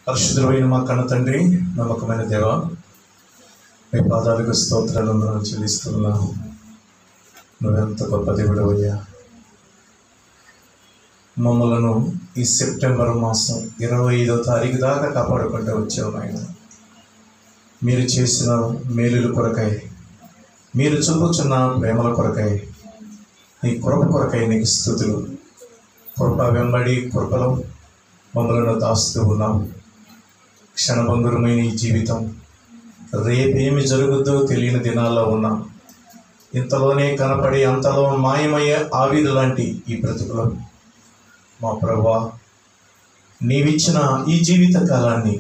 పరిశుద్ధులైన మా కన్న తండ్రి, నమ్మకమైన దేవ, మీ పాదాలకు స్తోత్రాలు చెల్లిస్తున్నాము. నువ్వెంత గొప్ప దేవుడవయ్యా. మమ్మలను ఈ సెప్టెంబర్ మాసం 25వ తారీఖు దాకా కాపాడుకుంటూ వచ్చావు నాయన. మీరు చేసిన మేలుల కొరకై, మీరు చూపుచున్న ప్రేమల కొరకై, నీ కృప కొరకై నీకు స్తుతులు. కృప వెంబడి కృపలో మమ్మలను దాస్తూ ఉన్నాము. క్షణభంగురమైన ఈ జీవితం రేపేమి జరుగుద్దో తెలియని దినాల్లో ఉన్నాం. ఇంతలోనే కనపడి అంతలో మాయమయ్యే ఆవిరి లాంటి ఈ బ్రతుకులో మా ప్రభువా, నీవిచ్చిన ఈ జీవిత కాలాన్ని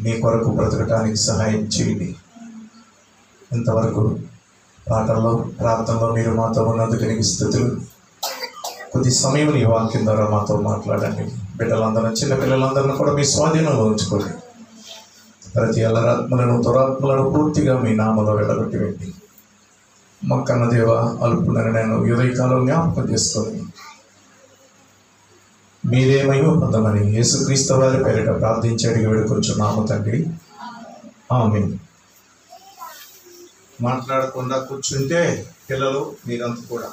నీ కొరకు బ్రతకటానికి సహాయం చేయండి. ఇంతవరకు పాటల్లో, ప్రార్థనలో మీరు మాతో ఉన్నందుకు నీకు స్తుతులు. కొద్ది సమయం నీ వాక్యం ద్వారా మాతో మాట్లాడండి. బిడ్డలందరూ, చిన్నపిల్లలందరినీ కూడా మీ స్వాధీనంలో ఉంచుకోండి. ప్రతి అల్లరాత్మలను, దురాత్మలను పూర్తిగా మీ నామలో వెళ్ళగొట్టివేయండి. మా కన్న దేవ, అల్పునని నేను ఉదయకాలం జ్ఞాపకం చేసుకొని మీరే మహిమ పొందమని యేసుక్రీస్తు వారి పేరిట ప్రార్థించి అడిగి వేడుకొంచున్నాము తండ్రి, ఆమేన్. మాట్లాడకుండా కూర్చుంటే పిల్లలు మీరంతా కూడా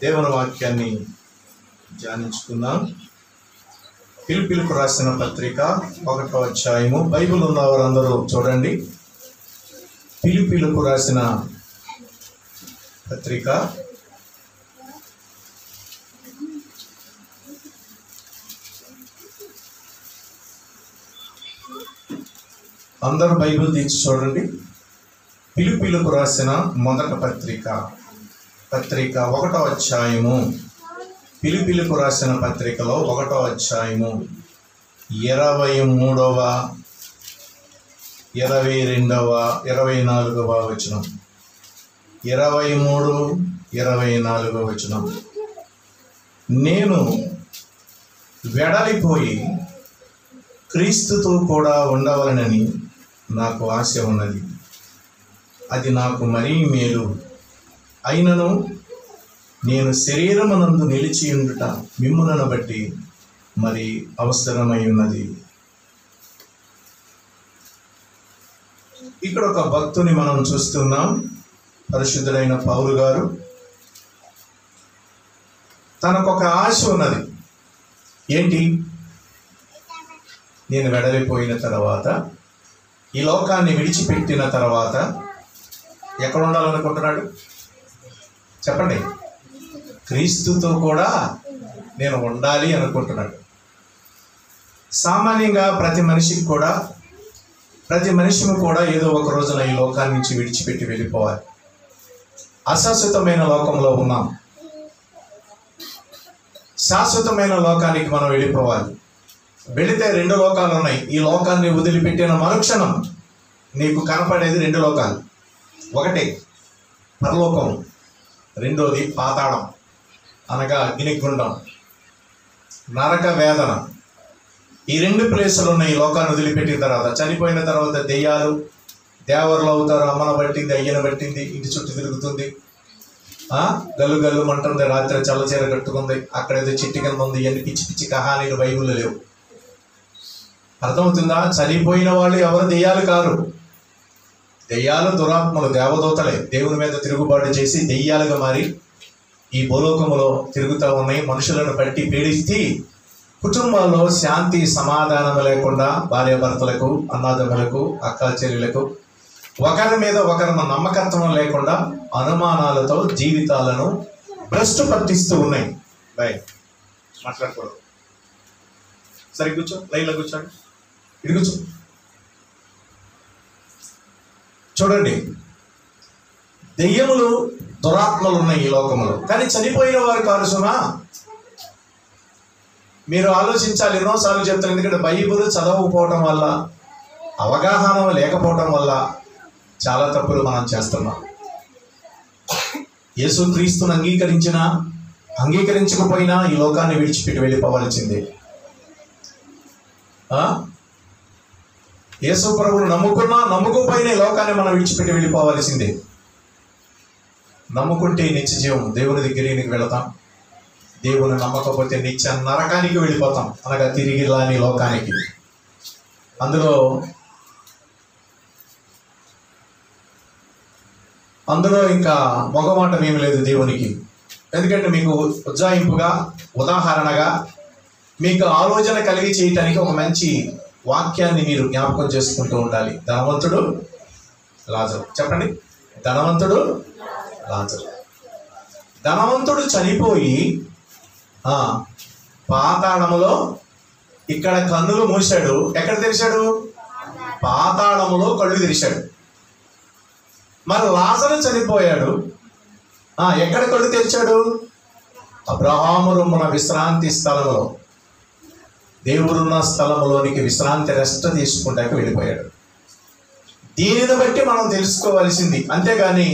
దేవుని వాక్యాన్ని ధ్యానించుకుందాం. ఫిలిప్పీలకు రాసిన పత్రిక 1వ అధ్యాయము. బైబిల్ ఉన్నవారందరూ చూడండి. ఫిలిప్పీలకు రాసిన పత్రిక 1వ బైబిల్ తీసి చూడండి. ఫిలిప్పీలకు రాసిన మొదటి పత్రిక 1వ అధ్యాయము. ఫిలిప్పీలకు రాసిన పత్రికలో 1వ అధ్యాయము 23వ, 22వ, 24వ వచనం. 23, 24వ వచనం. నేను వెడలిపోయి క్రీస్తుతో కూడా ఉండవలనని నాకు ఆశ ఉన్నది. అది నాకు మరీ మేలు. అయినను నేను శరీరమునందు నిలిచి ఉండుట మిమ్ములను బట్టి మరి అవసరమై ఉన్నది. ఇక్కడ ఒక భక్తుని మనం చూస్తున్నాం. పరిశుద్ధుడైన పౌలు గారు, తనకొక ఆశ ఉన్నది. ఏంటి? నేను వెడలిపోయిన తర్వాత, ఈ లోకాన్ని విడిచిపెట్టిన తర్వాత ఎక్కడ ఉండాలనుకుంటున్నాడు? చెప్పండి. క్రీస్తుతో కూడా నేను ఉండాలి అనుకుంటున్నాడు. సామాన్యంగా ప్రతి మనిషిని కూడా ఏదో ఒక రోజున ఈ లోకాన్ని నుంచి విడిచిపెట్టి వెళ్ళిపోవాలి. అశాశ్వతమైన లోకంలో ఉన్నాం. శాశ్వతమైన లోకానికి మనం వెళ్ళిపోవాలి. వెళితే 2 లోకాలు ఉన్నాయి. ఈ లోకాన్ని వదిలిపెట్టిన మరుక్షణం నీకు కనపడేది 2 లోకాలు. ఒకటి పరలోకం, రెండోది పాతాళం, అనగా అగ్నిగుండం, నరక వేదన. ఈ 2 ప్లేసులు ఉన్నాయి. ఈ లోకాన్ని వదిలిపెట్టిన తర్వాత, చనిపోయిన తర్వాత దెయ్యాలు దేవర్లు అవుతారు. అమ్మను పట్టింది, అయ్యను పట్టింది, ఇంటి చుట్టూ తిరుగుతుంది, గల్లు గల్లు మంటుంది, రాత్రి చల్లచీర కట్టుకుంది, అక్కడేదో చిట్టి కింద ఉంది. ఇవన్నీ పిచ్చి పిచ్చి కహానీలు బైబిల్లో లేవు. అర్థమవుతుందా? చనిపోయిన వాళ్ళు ఎవరు దెయ్యాలు కారు. దెయ్యాలు దురాత్మలు, దేవదూతలే. దేవుని మీద తిరుగుబాటు చేసి దెయ్యాలుగా మారి ఈ భూలోకములో తిరుగుతూ ఉన్నాయి. మనుషులను బట్టి పీడిస్తే కుటుంబాల్లో శాంతి సమాధానం లేకుండా, భార్యాభర్తలకు, అన్నాదమ్ములకు, అక్కా చెల్లెలకు ఒకరి మీద ఒకరి నమ్మకత్వం లేకుండా అనుమానాలతో జీవితాలను భ్రష్టు పట్టిస్తూ ఉన్నాయి. మాట్లాడకూడదు. సరే కూర్చో, లైన్లో కూర్చోండి. ఇటు కూర్చో. చూడండి, దెయ్యములు, దురాత్మలు ఉన్నాయి ఈ లోకంలో. కానీ చనిపోయిన వారు కారు సుమా. మీరు ఆలోచించాలి. ఎన్నోసార్లు చెప్తాను. ఎందుకంటే బైబిల్ చదవకపోవటం వల్ల, అవగాహన లేకపోవటం వల్ల చాలా తప్పులు మనం చేస్తున్నాం. యేసుక్రీస్తును అంగీకరించకపోయినా ఈ లోకాన్ని విడిచిపెట్టి వెళ్ళిపోవాల్సిందే. యేసు ప్రభువును నమ్ముకున్నా నమ్ముకోపోయినా ఈ లోకాన్ని మనం విడిచిపెట్టి వెళ్ళిపోవాల్సిందే. నమ్ముకుంటే నిత్య జీవం, దేవుని దగ్గరికి వెళతాం. దేవుని నమ్మకపోతే నిత్య నరకానికి వెళ్ళిపోతాం, అనగా తిరిగి రాని లోకానికి. అందులో ఇంకా మొగమాటం ఏమి లేదు దేవునికి. ఎందుకంటే మీకు ఉజ్జాయింపుగా, ఉదాహరణగా మీకు ఆలోచన కలిగి చేయటానికి ఒక మంచి వాక్యాన్ని మీరు జ్ఞాపకం చేసుకుంటూ ఉండాలి. ధనవంతుడు లాజరు. చెప్పండి, ధనవంతుడు లాజరు. ధనవంతుడు చనిపోయి పాతాళములో, ఇక్కడ కన్నులు మూసాడు, ఎక్కడ తెరిచాడు? పాతాళములో కళ్ళు తెరిచాడు. మరి లాజరు చనిపోయాడు, ఎక్కడ కళ్ళు తెరిచాడు? అబ్రహాము రొమ్మున విశ్రాంతి స్థలములో, దేవుడున్న స్థలములోనికి విశ్రాంతి రెస్ట్ తీసుకుంటాక వెళ్ళిపోయాడు. దీనిని బట్టి మనం తెలుసుకోవాల్సింది. అంతేగాని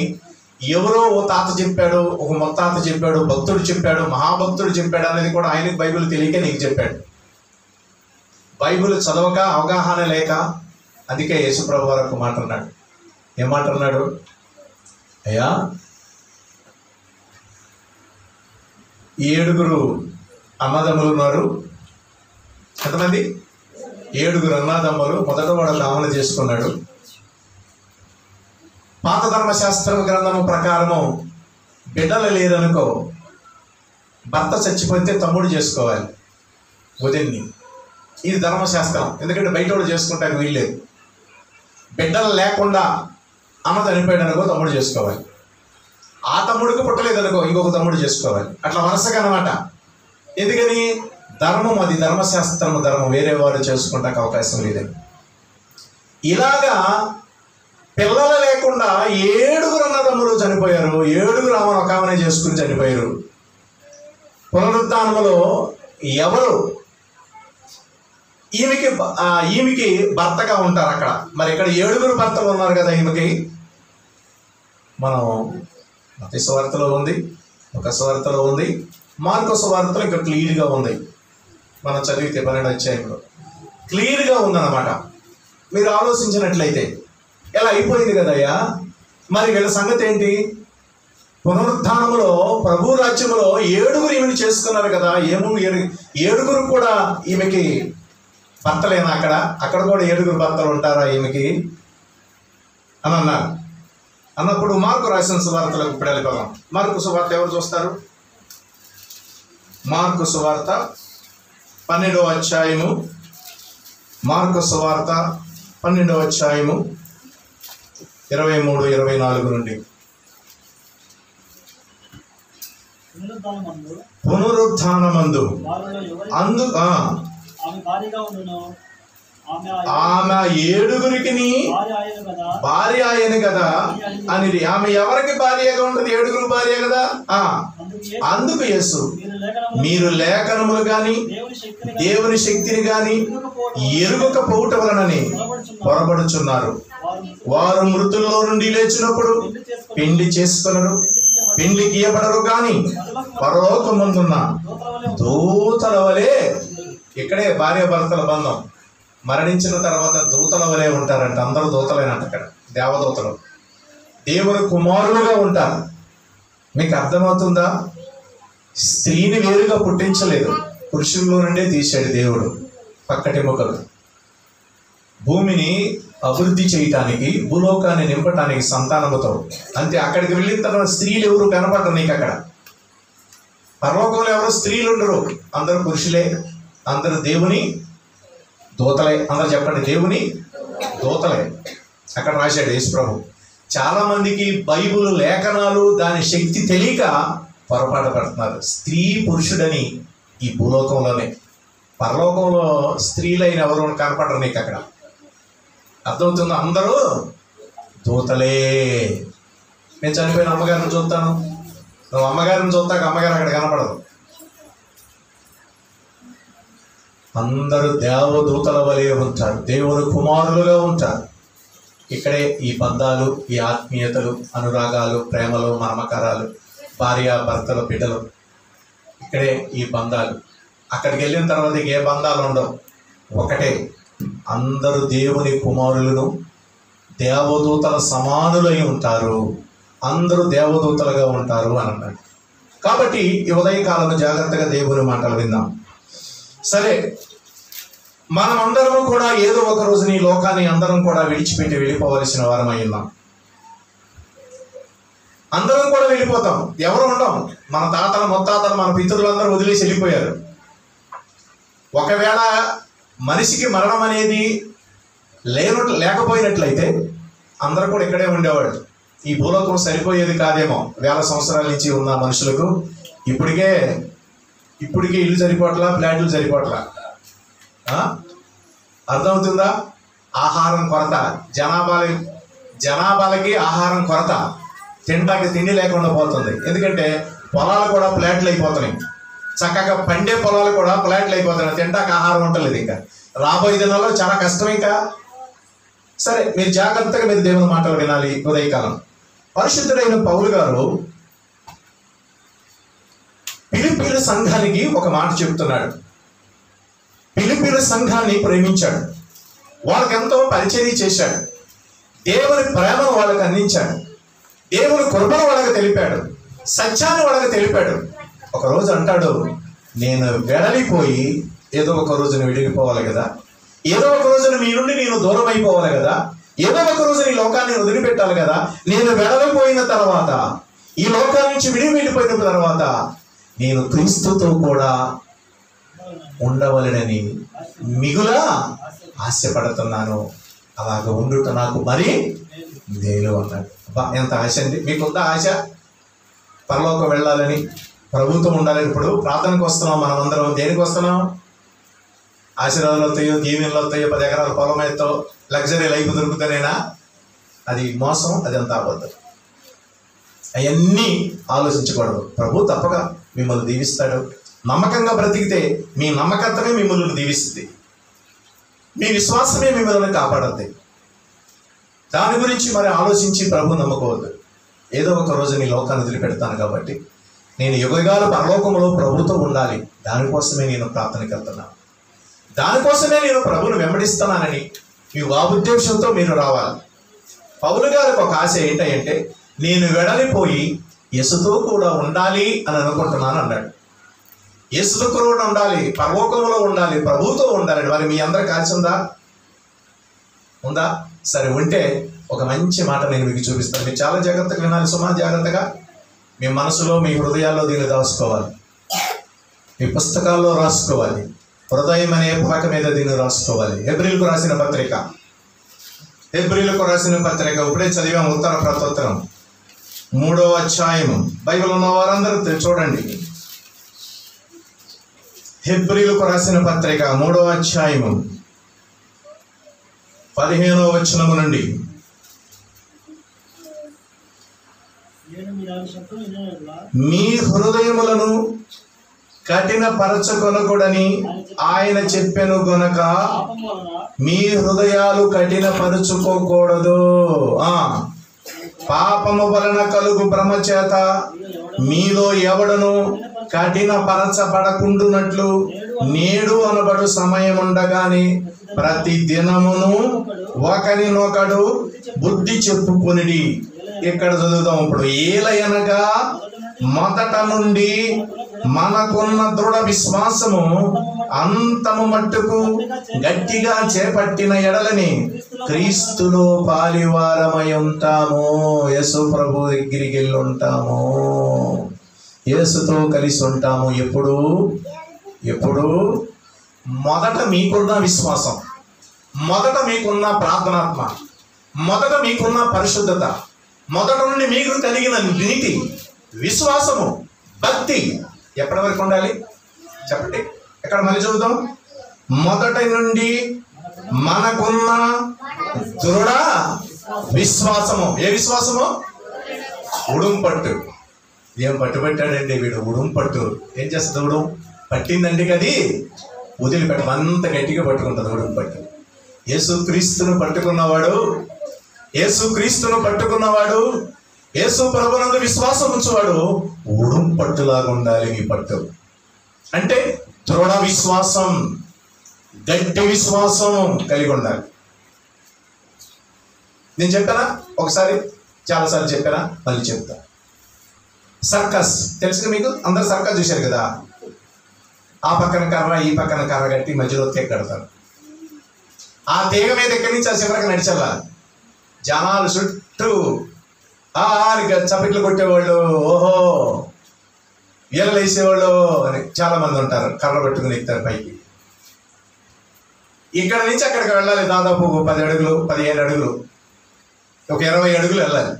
ఎవరో ఓ తాత చెప్పాడు, ఒక ముత్తాత చెప్పాడు, భక్తుడు చెప్పాడు, మహాభక్తుడు చెప్పాడు అనేది కూడా ఆయనకు బైబిల్ తెలియక నీకు చెప్పాడు. బైబిల్ చదవక, అవగాహన లేక, అందుకే యేసుప్రభు వారు ఒక మాట అన్నాడు. ఏమంటున్నాడు? అయ్యా, 7 అన్నదమ్ములు ఉన్నారు. ఎంతమంది? 7 అన్నదమ్ములు. మొదట వాడు కామన చేసుకున్నాడు. పాత ధర్మశాస్త్రం గ్రంథము ప్రకారము బిడ్డలు లేరనుకో, భర్త చచ్చిపోతే తమ్ముడు చేసుకోవాలి వదిన్ని. ఇది ధర్మశాస్త్రం. ఎందుకంటే బయట వాడు చేసుకుంటానికి వీల్లేదు. బిడ్డలు లేకుండా అమ్మ చనిపోయాడు అనుకో, తమ్ముడు చేసుకోవాలి. ఆ తమ్ముడికి పుట్టలేదనుకో, ఇంకొక తమ్ముడు చేసుకోవాలి. అట్లా వరుసగా అన్నమాట. ఎందుకని? ధర్మం అది, ధర్మశాస్త్రము ధర్మం. వేరే వాడు చేసుకుంటానికి అవకాశం లేదని. ఇలాగా పిల్లలు లేకుండా 7 అన్నదమ్ములు చనిపోయారు. 7 ఆమెను ఒక ఆమెనే చేసుకుని చనిపోయారు. పునరుద్ధానములో ఎవరు ఈమెకి భర్తగా ఉంటారు అక్కడ. మరి ఇక్కడ 7 భర్తలు ఉన్నారు కదా ఈమెకి. మనం మత్తయి సువార్తలో ఉంది, లూకా సువార్తలో ఉంది, మార్కు సువార్తలో ఇంకా క్లియర్గా ఉంది. మనం చదివితే 12వ అధ్యాయంలో క్లియర్గా ఉందన్నమాట. మీరు ఆలోచించినట్లయితే ఎలా అయిపోయింది కదయ్యా. మరి వీళ్ళ సంగతి ఏంటి? పునరుద్ధానములో ప్రభు రాజ్యములో 7 ఈమెను చేసుకున్నారు కదా. 7 కూడా ఈమెకి భర్తలేనా? అక్కడ కూడా 7 భర్తలు ఉంటారా ఈమెకి అని అన్నారు. అన్నప్పుడు మార్కు రాసిన సువార్తలకు ఇప్పుడు వెళ్ళిపోదాం. మార్కు సువార్త ఎవరు చూస్తారు? మార్కు సువార్త 12వ అధ్యాయము. మార్కు సువార్త 12వ అధ్యాయము 23, 24 నుండి. పునరుద్ధానమందు ఆమె 7 భార్య ఆయన కదా అనేది. ఆమె ఎవరికి భార్యగా ఉంటుంది? 7 భార్య కదా. అందుకు యేసు, మీరు లేఖనములు గాని దేవుని శక్తిని గాని ఎరుగకపోవుట వలనని పొరబడుచున్నారు. వారు మృతుల్లో నుండి లేచినప్పుడు పెండ్లి చేసుకొనరు, పెండ్లి గీయబడరు గాని పరలోకమందున్న దూతల వలె. ఇక్కడే భార్య భర్తల బంధం. మరణించిన తర్వాత దూతల వలె ఉంటారంట. అందరూ దూతలేనంట. అక్కడ దేవదూతలు దేవుని కుమారులుగా ఉంటారు. మీకు అర్థమవుతుందా? స్త్రీని వేరుగా పుట్టించలేదు, పురుషుల్లో నుండే తీశాడు దేవుడు. పక్కటి మొక్కలు భూమిని అభివృద్ధి చేయటానికి, భూలోకాన్ని నింపటానికి సంతానముతో. అంతే. అక్కడికి వెళ్ళిన తర్వాత స్త్రీలు ఎవరు కనపడరు నీకు. అక్కడ పరలోకంలో ఎవరు స్త్రీలు ఉండరు, అందరూ పురుషులే, అందరూ దేవుని దూతలే. అందరూ చెప్పండి, దేవుని దూతలే. అక్కడ రాశాడు యేసు ప్రభు. చాలా మందికి బైబిల్ లేఖనాలు దాని శక్తి తెలియక పొరపాటు పడుతున్నారు. స్త్రీ పురుషుడని ఈ భూలోకంలోనే. పరలోకంలో స్త్రీలైన ఎవరు కనపడరు నీకు. అక్కడ అర్థమవుతుంది. అందరూ దూతలే. నేను చనిపోయిన అమ్మగారిని చూస్తాను, నువ్వు అమ్మగారిని చూస్తాక అమ్మగారు అక్కడ కనపడదు. అందరూ దేవదూతల వలె ఉంటారు, దేవుని కుమారులుగా ఉంటారు. ఇక్కడే ఈ బంధాలు, ఈ ఆత్మీయతలు, అనురాగాలు, ప్రేమలు, మమకారాలు, భార్య భర్తలు, బిడ్డలు, ఇక్కడే ఈ బంధాలు. అక్కడికి వెళ్ళిన తర్వాత ఏ బంధాలు ఉండవు. ఒకటే, అందరూ దేవుని కుమారులను, దేవదూతల సమానులై ఉంటారు, అందరూ దేవదూతలుగా ఉంటారు అని అన్నాడు. కాబట్టి ఈ ఉదయకాలంలో జాగ్రత్తగా దేవుని మాటలు విందాం. సరే, మనం అందరము కూడా ఏదో ఒక రోజున ఈ లోకాన్ని అందరం కూడా విడిచిపెట్టి వెళ్ళిపోవలసిన వారమై ఉన్నాం. అందరం కూడా వెళ్ళిపోతాం, ఎవరు ఉండం. మన తాతలు ముత్తాతలు మన పితరులందరూ వదిలేసి వెళ్ళిపోయారు. ఒకవేళ మనిషికి మరణం అనేది లేకపోయినట్లయితే అందరూ కూడా ఇక్కడే ఉండేవాడు. ఈ భూలోకం సరిపోయేది కాదేమో. వేల సంవత్సరాల నుంచి ఉన్న మనుషులకు ఇప్పటికే ఇల్లు సరిపోట్లా, ఫ్లాట్లు సరిపోట్లా. అర్థమవుతుందా? ఆహారం కొరత, జనాభాలకి ఆహారం కొరత, తింటాకి తిండి లేకుండా పోతుంది. ఎందుకంటే పొలాలు కూడా ఫ్లాట్లు అయిపోతున్నాయి. చక్కగా పండే పొలాలు కూడా ఫ్లాట్లు అయిపోతున్నాయి. తింటాకి ఆహారం ఉండలేదు. ఇంకా రాబోయే దినాల్లో చాలా కష్టం. ఇంకా సరే, మీరు జాగ్రత్తగా మీరు దేవుని మాటలు వినాలి. ఉదయకాలం పరిశుద్ధుడైన పౌలు గారు ఫిలిప్పీల సంఘానికి ఒక మాట చెప్తున్నాడు. ఫిలిప్పీల సంఘాన్ని ప్రేమించాడు, వాళ్ళకి ఎంతో పరిచర్య చేశాడు, దేవుని ప్రేమను వాళ్ళకి అందించాడు, దేవుని కృపను వాళ్ళకి తెలిపాడు, సత్యాన్ని వాళ్ళకి తెలిపాడు. ఒకరోజు అంటాడు, నేను వెడలిపోయి ఏదో ఒక రోజున విడిగిపోవాలి కదా, ఏదో ఒక రోజున మీ నుండి నేను దూరం అయిపోవాలి కదా, ఏదో ఒక రోజు ఈ లోకాన్ని వదిలిపెట్టాలి కదా. నేను వెడలిపోయిన తర్వాత, ఈ లోకాల నుంచి వెళ్ళిపోయిన తర్వాత నేను క్రీస్తుతో కూడా ఉండవలెనని మిగులా ఆశపడుతున్నాను. అలాగ ఉండుట నాకు మరి మేలు అన్నాడు. ఎంత ఆశ అండి! మీకుంద ఆశ పరలోకం వెళ్ళాలని, ప్రభుత్వం ఉండాలని. ఇప్పుడు ప్రార్థనకు వస్తున్నాం మనం అందరం. దేనికి వస్తున్నాం? ఆశీర్వాదాలు వస్తాయో, దీవెనలు వస్తాయో, 10 ఎకరాల పొలం ఎత్తో, లగ్జరీ లైఫ్ దొరుకుతానేనా? అది మోసం, అది అంత అబద్ధం. అవన్నీ ఆలోచించకూడదు. ప్రభు తప్పక మిమ్మల్ని దీవిస్తాడు. నమ్మకంగా బ్రతికితే మీ నమ్మకత్వమే మిమ్మల్ని దీవిస్తుంది, మీ విశ్వాసమే మిమ్మల్ని కాపాడుతుంది. దాని గురించి మరి ఆలోచించి ప్రభు నమ్ముకోవద్దు. ఏదో ఒక రోజు నీ లోకాన్ని వదిలిపెడతాను కాబట్టి నేను యుగయుగాలు పరలోకంలో ప్రభుతో ఉండాలి, దానికోసమే నేను ప్రార్థనకి వెళ్తున్నాను, దానికోసమే నేను ప్రభుని వెంబడిస్తున్నానని మీ ఉద్దేశంతో మీరు రావాలి. పౌలు గారికి ఒక ఆశ ఏంటంటే, నేను వెడలిపోయి యేసుతో కూడా ఉండాలి అని అనుకుంటున్నాను అన్నాడు. యేసుతో కూడా ఉండాలి, పరలోకంలో ఉండాలి, ప్రభుతో ఉండాలి. మరి మీ అందరికి ఆశ ఉందా? సరే, ఉంటే ఒక మంచి మాట నేను మీకు చూపిస్తాను. మీరు చాలా జాగ్రత్తగా వినాలి. సుమా, జాగ్రత్తగా మీ మనసులో, మీ హృదయాల్లో దీన్ని దాచుకోవాలి, మీ పుస్తకాల్లో రాసుకోవాలి, హృదయం అనే పలక మీద దీన్ని రాసుకోవాలి. హెబ్రీలకు రాసిన పత్రిక ఇప్పుడే చదివాం. ఉత్తర ప్రత్యుత్తరం 3వ అధ్యాయం. బైబిల్ ఉన్న వారందరూ చూడండి. హెబ్రీలకు రాసిన పత్రిక 3వ అధ్యాయం 15వ వచనము నుండి. మీ హృదయములను కఠినపరచుకొనకూడని ఆయన చెప్పెను గనుక మీ హృదయాలు కఠినపరుచుకోకూడదు. పాపము వలన కలుగు భ్రమ చేత మీలో ఎవడను కఠినపరచబడకుండునట్లు నేడు అనబడు సమయం ఉండగానే ప్రతి దినమును ఒకరినొకడు బుద్ధి చెప్పుకొనిడి. ఇక్కడ చదువుతాం ఇప్పుడు. ఏలయనగా మొదట నుండి మనకున్న దృఢ విశ్వాసము అంతము మట్టుకు గట్టిగా చేపట్టిన ఎడలని క్రీస్తులో పాలివారమై ఉంటాము. యేసు ప్రభు దగ్గరికి వెళ్ళి ఉంటాము, యేసుతో కలిసి ఉంటాము. ఎప్పుడు మొదట మీకున్న విశ్వాసం, మొదట మీకున్న ప్రార్థనాత్మ, మొదట మీకున్న పరిశుద్ధత, మొదట నుండి మీకు కలిగిన నీతి, విశ్వాసము, భక్తి ఎప్పటి వరకు ఉండాలి చెప్పండి? ఎక్కడ మళ్ళీ చదువుతాం. మొదటి నుండి మనకున్న దృఢ విశ్వాసము. ఏ విశ్వాసము? ఉడుంపట్టు. ఏం పట్టుబట్టాడండి వీడు? ఉడుంపట్టు. ఏం చేస్తుంది? ఉడుం పట్టిందండి, అది వదిలిపెట్ట, అంత గట్టిగా పట్టుకుంటుంది ఉడుంపట్టు. యేసుక్రీస్తును పట్టుకున్నవాడు, యేసు ప్రభునందు విశ్వాసం ఉంచువాడు ఉడుంపట్టులాగా ఉండాలి. మీ పట్టు అంటే దృఢ విశ్వాసం, గట్టి విశ్వాసం కలిగి ఉండాలి. నేను చెప్పానా ఒకసారి, చాలాసార్లు చెప్పానా, మళ్ళీ చెప్తా. సర్కస్ తెలుసుగా మీకు, అందరు సర్కస్ చూశారు కదా. ఆ పక్కన కర్ర ఈ పక్కన కర్ర కట్టి మధ్యలో తీగ కడతారు. ఆ తీగ మీద ఎక్కడి నుంచి ఆ చివరికి నడిచెళ్ళాలి. జనాలు చుట్టూ చప్పట్లు కొట్టేవాళ్ళు, ఓహో ఈలలు వేసేవాళ్ళు అని చాలా మంది ఉంటారు. కర్ర పట్టుకుని ఎక్కుతారు పైకి. ఇక్కడ నుంచి అక్కడికి వెళ్ళాలి దాదాపు 10 అడుగులు 15 అడుగులు, ఒక 20 అడుగులు వెళ్ళాలి.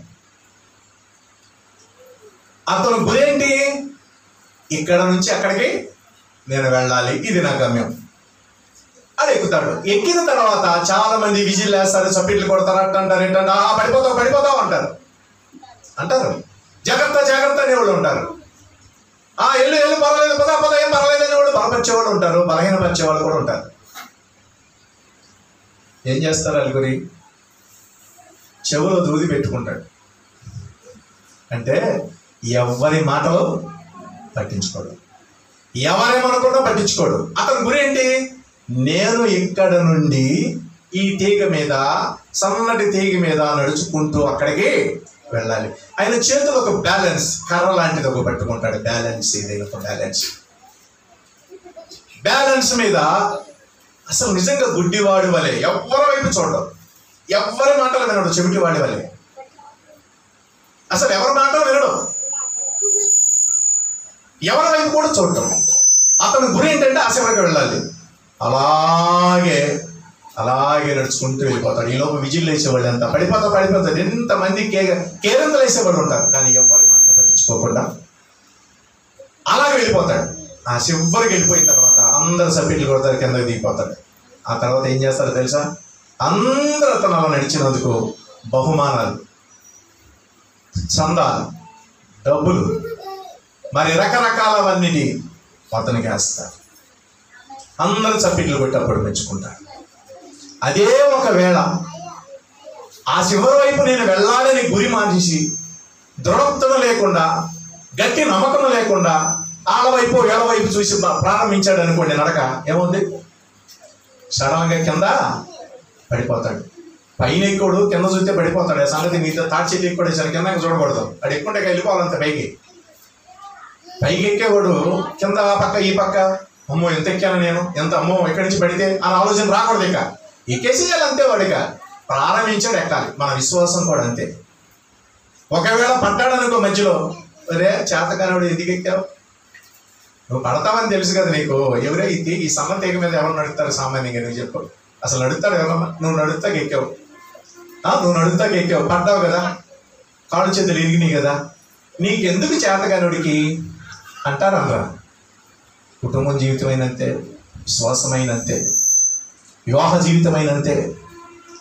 అతను గురేంటి, ఇక్కడ నుంచి అక్కడికి నేను వెళ్ళాలి, ఇది నా గమ్యం. అది ఎక్కుతాడు. ఎక్కిన తర్వాత చాలా మంది విజిల్ వేస్తారు, చప్పట్లు కొడతారు, అంటారు ఏంటంటే పడిపోతావు పడిపోతావు అంటారు. జాగ్రత్త జాగ్రత్త అనేవాళ్ళు ఉంటారు. ఎల్లు పర్వాలేదు, పద ఏం పర్వాలేదు అనేవాళ్ళు బలపరిచేవాళ్ళు ఉంటారు, బలహీనపరిచేవాళ్ళు కూడా ఉంటారు. ఏం చేస్తారు అలుగురి, చెవులో దూది పెట్టుకుంటాడు. అంటే ఎవరి మాటలు పట్టించుకోడు, ఎవరేమనుకున్నా పట్టించుకోడు. అతని గురి ఏంటి, నేను ఇక్కడ నుండి ఈ తీగ మీద, సన్నటి తీగ మీద నడుచుకుంటూ అక్కడికి వెళ్ళాలి. ఆయన చేతులు ఒక బ్యాలెన్స్ కర్ర లాంటిది ఒక పట్టుకుంటాడు. బ్యాలెన్స్, ఇది ఒక బ్యాలెన్స్ మీద అసలు నిజంగా గుడ్డివాడి వలె ఎవరి వైపు చూడడం, ఎవరి మాటలు వినడు, చెవిటివాడి వలె అసలు ఎవరి మాటలు వినడం, ఎవరి వైపు కూడా చూడటం. అతని గురి ఏంటంటే ఆ చివరికి వెళ్ళాలి. అలాగే నడుచుకుంటూ వెళ్ళిపోతాడు. ఈలోపు విజిల్ వేసేవాళ్ళు అంతా పడిపోతాడు. ఎంతమంది కేరింతలు వేసేవాళ్ళు ఉంటారు, కానీ ఎవరి మాట పట్టించుకోకుండా అలాగే వెళ్ళిపోతాడు. ఆ చివరికి వెళ్ళిపోయిన తర్వాత అందరు సభ్యులు కొడతారు, కిందకి దిగిపోతాడు. ఆ తర్వాత ఏం చేస్తారో తెలుసా, అందరూ అతను అలా నడిచినందుకు బహుమానాలు, చందాలు, డబ్బులు, మరి రకరకాలవన్నిటి అతనికి వేస్తారు. అందరూ చప్పట్లు కొట్టప్పుడు మెచ్చుకుంటారు. అదే ఒకవేళ ఆ చివరి వైపు నేను వెళ్ళాలని గురి మార్చేసి దృఢత్వం లేకుండా, గట్టి నమ్మకం లేకుండా ఆళ్ళ వైపు వీళ్ళ వైపు చూసి ప్రారంభించాడు అనుకోండి, నడక ఏముంది, సడన్గా కింద పడిపోతాడు. పైన ఎక్కువడు, కింద చూస్తే పడిపోతాడు. ఆ సంగతి మీతో తాటి చెట్టు ఎక్కువడేసరికి కింద చూడకూడదు. వాడు ఎక్కుంటే వెళ్ళిపోవాలంత పైకి ఎక్కేవాడు కింద ఆ పక్క ఈ పక్క, అమ్మో ఎంత ఎక్కాను నేను, ఎంత అమ్మో ఎక్కడి నుంచి పడితే అని ఆలోచన రాకూడదు. ఇక ఎక్కేసేయాలి అంతే. వాడిక ప్రారంభించాడు ఎక్కాలి. మన విశ్వాసం కూడా అంతే. ఒకవేళ పడ్డాడనుకో మధ్యలో, అరే చేతకానివాడు ఎందుకు ఎక్కావు, నువ్వు పడతావని తెలుసు కదా నీకు. ఎవరే ఈ సన్న తీగ మీద ఎవరు నడుస్తారు సామాన్యంగా, నువ్వు చెప్పు. అసలు నడుస్తాడు ఎవరమ్మా, నువ్వు నడుస్తాకి ఎక్కావు, పడ్డావు కదా, కాళ్ళు చేతులు ఇరిగినాయి కదా, నీకెందుకు చేతకానివాడికి అంటారనరా. కుటుంబం జీవితమైనంతే, విశ్వాసమైనంతే, వివాహ జీవితమైనంతే.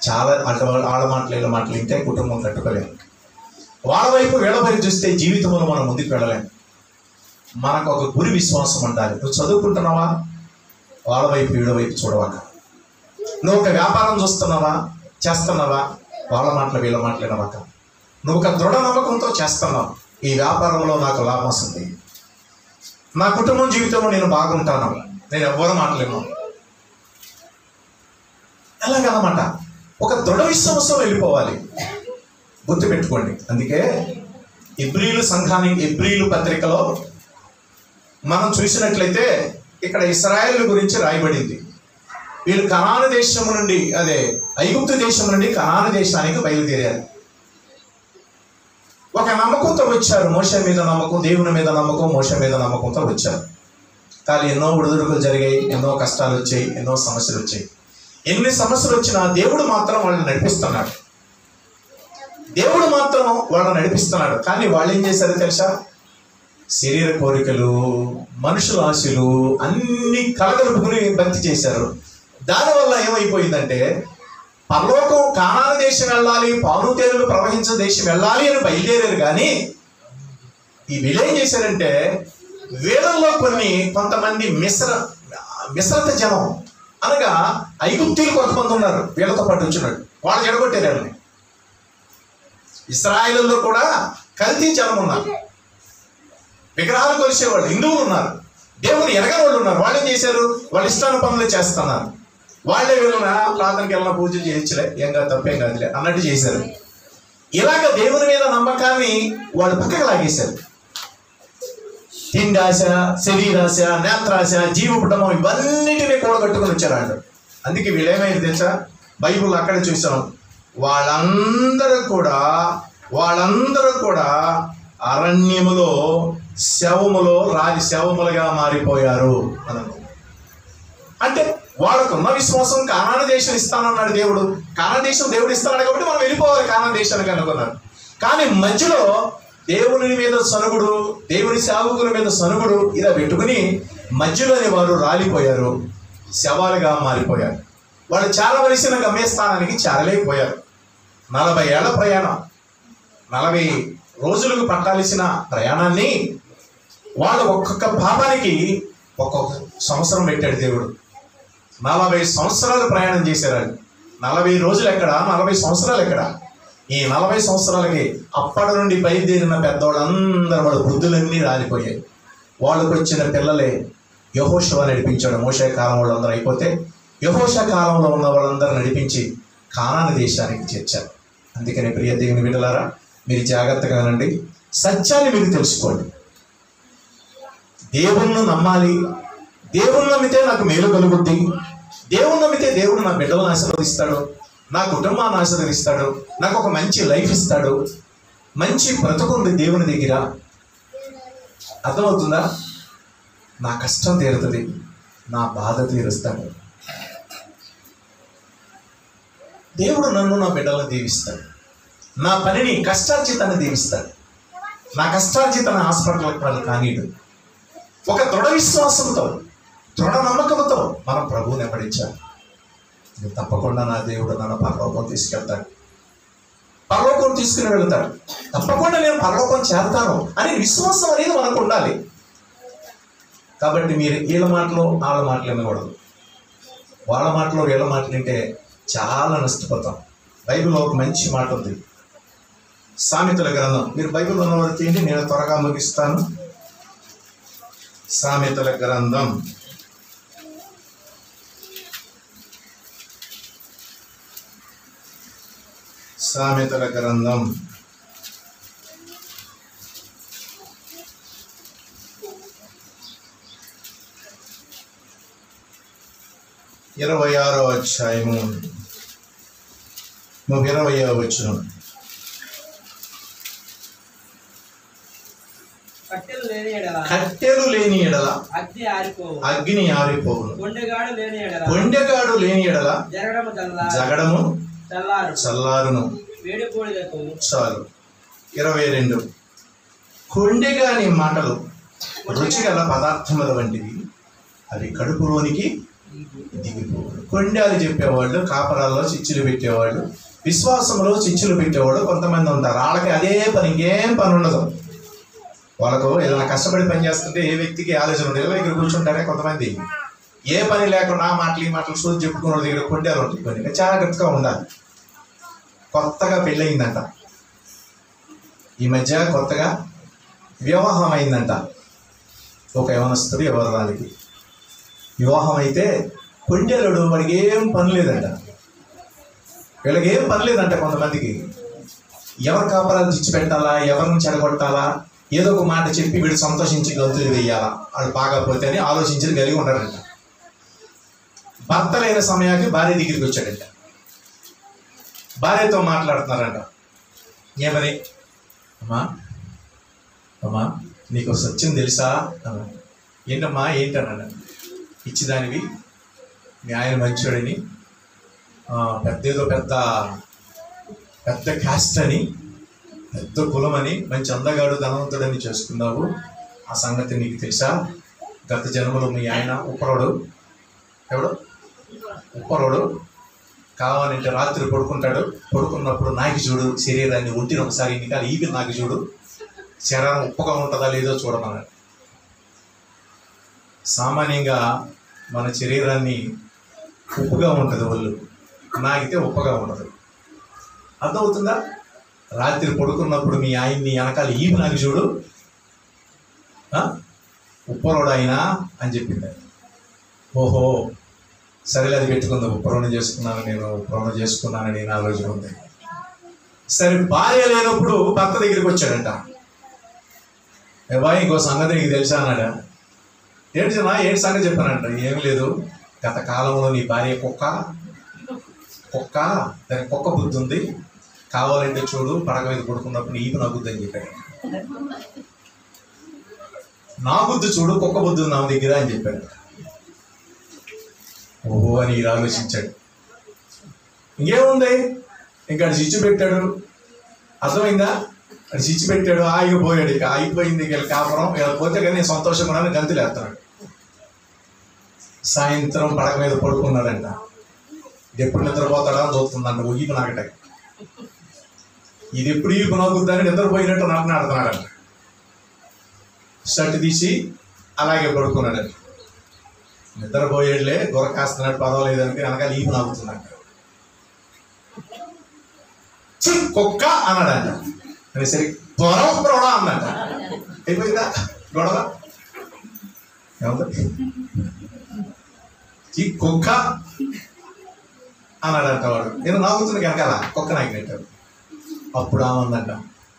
చాలా ఆళ్ళ మాటలు వీళ్ళ మాటలు వింటే కుటుంబం కట్టుకోలేము. వాళ్ళ వైపు వీళ్ళ వైపు చూస్తే జీవితంలో మనం ముందుకు వెళ్ళలేము. మనకు ఒక గురి విశ్వాసం ఉండాలి. నువ్వు చదువుకుంటున్నావా, వాళ్ళ వైపు వీళ్ళ వైపు చూడవాక. నువ్వు ఒక వ్యాపారం చూస్తున్నావా, చేస్తున్నావా, వాళ్ళ మాటలు వీళ్ళ మాటలు వినవాక. నువ్వు ఒక దృఢ నమ్మకంతో చేస్తున్నావు, ఈ వ్యాపారంలో నాకు లాభం వస్తుంది, నా కుటుంబం జీవితంలో నేను బాగుంటాను, నేను ఎవ్వరూ మాటలేను, ఎలాగనమాట ఒక దృఢ విశ్వాసం వెళ్ళిపోవాలి. గుర్తుపెట్టుకోండి. అందుకే ఎబ్రీలు సంఘానికి, ఎబ్రీలు పత్రికలో మనం చూసినట్లయితే ఇక్కడ ఇశ్రాయేలు గురించి రాయబడింది. వీళ్ళు కనాను దేశము నుండి, అదే ఐగుప్తు దేశం నుండి కనాను దేశానికి బయలుదేరారు. ఒక నమ్మకంతో వచ్చారు. మోషే మీద నమ్మకం, దేవుని మీద నమ్మకం, మోషే మీద నమ్మకంతో వచ్చారు. కానీ ఎన్నో ఒడిదుడుకులు జరిగాయి, ఎన్నో కష్టాలు వచ్చాయి, ఎన్నో సమస్యలు వచ్చాయి. ఎన్ని సమస్యలు వచ్చినా దేవుడు మాత్రం వాళ్ళని నడిపిస్తున్నాడు. కానీ వాళ్ళు ఏం చేశారో తెలుసా, శరీర కోరికలు, మనుషుల ఆశలు అన్ని కలగలుపుకుని భక్తి చేశారు. దానివల్ల ఏమైపోయిందంటే, పరలోకం కానాను దేశం వెళ్ళాలి, పాలు తేనెలు ప్రవహించే దేశం వెళ్ళాలి అని బయలుదేరారు. కానీ ఈ వీళ్ళు ఏం చేశారంటే, వీళ్ళల్లో కొంతమంది మిశ్రత జనం, అనగా ఐగుప్తీయులు కొంతమంది ఉన్నారు, వీళ్ళతో పాటు వచ్చినాడు. వాళ్ళు చెడగొట్టారు వాళ్ళని. ఇశ్రాయేలులో కూడా కల్తీ జనం ఉన్నారు, విగ్రహాలు కొలిసేవాళ్ళు హిందువులు ఉన్నారు, దేవుని ఎరగని వాళ్ళు ఉన్నారు. వాళ్ళు ఏం చేశారు, వాళ్ళ ఇష్టాన పనులు చేస్తున్నారు. వాళ్ళే వీళ్ళన ప్రార్థనకి వెళ్ళిన పూజలు చేయించలే, ఏం కాదు తప్పేం కాదులే అన్నట్టు చేశారు. ఇలాగ దేవుని మీద నమ్మకాన్ని వాళ్ళు పక్కకు లాగేశారు. తిండాశ, శరీరాశ, నేత్రాశ, జీవపుటమం ఇవన్నిటినీ కూడగట్టుకుని వచ్చారు వాళ్ళు. అందుకే వీళ్ళు ఏమైంది తెలుసా, బైబుల్ అక్కడ చూసాం, వాళ్ళందరూ కూడా అరణ్యములో శవములుగా మారిపోయారు అన్నారు. అంటే వాళ్ళకున్న విశ్వాసం కానాను దేశం ఇస్తానన్నాడు దేవుడు. కానాను దేశం దేవుడు ఇస్తాడు కాబట్టి మనం వెళ్ళిపోవాలి కానాను దేశానికి అనుకున్నారు. కానీ మధ్యలో దేవుని మీద సనుగుడు, దేవుని సేవకుల మీద సనుగుడు ఇలా పెట్టుకుని మధ్యలోని వారు రాలిపోయారు, శవాలుగా మారిపోయారు. వాళ్ళు చేరవలసిన గమ్యస్థానానికి చేరలేకపోయారు. 40 ఏళ్ల ప్రయాణం, 40 రోజులకు పట్టాల్సిన ప్రయాణాన్ని వాళ్ళు ఒక్కొక్క పాపానికి ఒక్కొక్క సంవత్సరం పెట్టాడు దేవుడు. 40 సంవత్సరాలు ప్రయాణం చేశారు. 40 రోజులు ఎక్కడ, 40 సంవత్సరాలు ఎక్కడ? ఈ 40 సంవత్సరాలకి అప్పటి నుండి బయలుదేరిన పెద్దవాళ్ళందరూ వాళ్ళ బుద్ధులన్నీ రాలిపోయాయి. వాళ్ళకు వచ్చిన పిల్లలే యెహోషువ నడిపించాడు. మోషే కాలం వాళ్ళందరూ అయిపోతే యెహోషువ కాలంలో ఉన్న వాళ్ళందరూ నడిపించి కానాను దేశానికి చేర్చారు. అందుకని ప్రియ దేవుని బిడ్డలారా, మీరు జాగ్రత్తగా నండి, సత్యాన్ని మీరు తెలుసుకోండి. దేవుణ్ణి నమ్మాలి. దేవుణ్ణి నమ్మితే నాకు మేలు కలుగుద్ది. దేవుణ్ణి నమ్మితే దేవుడు నా బిడ్డలను ఆశీర్వదిస్తాడు, నా కుటుంబాన్ని ఆశీర్వదిస్తాడు, నాకు ఒక మంచి లైఫ్ ఇస్తాడు, మంచి బ్రతుకుంది దేవుని దగ్గర. అర్థమవుతుందా? నా కష్టం తీరుతుంది, నా బాధ తీరుస్తాడు. దేవుడు నన్ను, నా బిడ్డలను దీవిస్తాడు. నా పనిని కష్టార్జితాన్ని దీవిస్తాడు. నా కష్టార్జితాన్ని హాస్పిటల్కి కానీడు. ఒక దృఢ విశ్వాసంతో, దృఢ నమ్మకంతో మనం ప్రభువుని వెంబడించాలి. తప్పకుండా నా దేవుడు నన్ను పరలోకం తీసుకెళ్తాడు, పరలోకం తీసుకుని వెళ్తాడు, తప్పకుండా నేను పరలోకం చేరతాను అనే విశ్వాసం అనేది మనకు ఉండాలి. కాబట్టి మీరు వీళ్ళ మాటలు వాళ్ళ మాటలు వినకూడదు. వాళ్ళ మాటలు వీళ్ళ మాటలు వింటే చాలా నష్టపోతాం. బైబిల్లో ఒక మంచి మాట ఉంది, సామెతల గ్రంథం. మీరు బైబిల్ ఉన్నవారు తీయండి, నేను త్వరగా ముగిస్తాను. సామెతల గ్రంథం 26వ అధ్యాయము 20వ వచనం. కట్టెలు లేని ఎడల అగ్ని ఆరిపోవును, కొండెగాడు లేని ఎడల జగడము చల్లారును. చాలు. 22. కొండెగాని మాటలు రుచిగల పదార్థముల వంటివి, అవి కడుపులోనికి దిగిపోవు. కొండలు చెప్పేవాళ్ళు, కాపరాల్లో చిచ్చులు పెట్టేవాళ్ళు, విశ్వాసంలో చిచ్చులు పెట్టేవాళ్ళు కొంతమంది ఉంటారు. వాళ్ళకి అదే పని, ఇంకేం పని ఉండదు. వాళ్ళకు ఏదైనా కష్టపడి పని చేస్తుంటే ఏ వ్యక్తికి ఆలోచన ఉండదు. దగ్గర కూర్చుంటారే కొంతమంది, ఏ పని లేకుండా ఆ మాటలు ఈ మాటలు సూచి చెప్పుకున్న వాళ్ళ దగ్గర కొండలు ఉంటాయి. కొన్ని జాగ్రత్తగా ఉండాలి. కొత్తగా పెళ్ళయిందంట, ఈ మధ్య కొత్తగా వివాహం అయిందంట ఒక యవనస్తుడు యవనరాలికి. వివాహం అయితే కొండెలుడు వాడికి ఏం పని లేదంట, వీళ్ళకి ఏం పని లేదంట. కొంతమందికి ఎవరి కాపరాలు తెచ్చి పెట్టాలా, ఎవరిని చెడగొట్టాలా, ఏదో ఒక మాట చెప్పి వీడు సంతోషించి గంతులు వేయాలా, వాడు బాగాపోతే అని ఆలోచించి కలిగి ఉంటారంట. భర్త లేని సమయానికి భార్య దగ్గరికి వచ్చాడంట. భార్యతో మాట్లాడుతున్నారంట. ఏమని? అమ్మా నీకు సత్యం తెలుసా అన్నా. ఏంటమ్మా ఏంటన్నా? ఇచ్చిదానివి, మీ ఆయన మంచోడని, ఏదో పెద్ద క్యాస్ట్ అని, పెద్ద కులం అని, మంచి అందగాడు ధనవంతుడని చేసుకున్నావు. ఆ సంగతి నీకు తెలుసా? గత జన్మలో మీ ఆయన ఉప్పరోడు, ఉప్పరోడు కావాలంటే రాత్రి పడుకుంటాడు, పడుకున్నప్పుడు నాకి చూడు శరీరాన్ని, ఒంటిని ఒకసారి ఎన్నికాలి ఈవి నాకు చూడు, శరీరం ఉప్పగా ఉంటుందా లేదో చూడమన్నాడు. సామాన్యంగా మన శరీరాన్ని ఉప్పుగా ఉంటుంది, ఒళ్ళు నాగితే ఉప్పగా ఉంటుంది. అర్థమవుతుందా? రాత్రి పడుకున్నప్పుడు మీ ఆయన్ని వెనకాల ఈవి నాకు చూడు, ఉప్పరోడు అయినా అని చెప్పింది. ఓహో సరేలే, అది పెట్టుకుంది. ఉప్పరోణం చేసుకున్నానని నా ఆలోచన ఉంది. సరే, భార్య లేనప్పుడు భర్త దగ్గరికి వచ్చాడంట. బాయ్ ఇంకో సంగతి నీకు తెలుసా అన్నాడా. ఏంటి సంగతి చెప్పానంట. ఏమి లేదు, గత కాలంలో నీ భార్య కుక్క దానికి కుక్క బుద్ధి ఉంది, కావాలంటే చూడు పడక మీద పడుకున్నప్పుడు నీ నా బుద్ధి అని చెప్పాడు. నా బుద్ధి చూడు, కుక్క బుద్ధి ఉంది నా దగ్గర అని చెప్పాడు. ఓహో అని ఇలా ఆలోచించాడు. ఇంకేముంది, ఇంకా స్విచ్ పెట్టాడు, అర్థమైందా? అది స్విచ్ పెట్టాడు, ఆగిపోయాడు. ఇక ఆగిపోయింది, ఇక కాపురం ఇలా పోతే కానీ నేను సంతోషంగా ఉన్నాను, గంతులు వేస్తున్నాడు. సాయంత్రం పడక మీద పడుకున్నాడంట. ఎప్పుడు నిద్రపోతాడా అని చూస్తుందంట. ఈపు నాకట, ఇది ఎప్పుడు ఈపు నాకుద్దని నిద్రపోయినట్టు నాటనాడుతున్నాడంట. షర్ట్ తీసి అలాగే పడుకున్నాడంట. నిద్రపోయేళ్ళే దొరకాస్తున్నాడు, పర్వాలేదని వెనకాల ఈపు నాకుతుందంట. కుక్క అన్నాడంట. అని సరే దొరవడా అన్నట. అయిపోయిందా గొడవ? ఏమంది ఈ కుక్క అన్నాడంట వాడు. నేను నాగుతున్నా వెనకాల కుక్క నాకినట్టాడు. అప్పుడు ఆమందంట,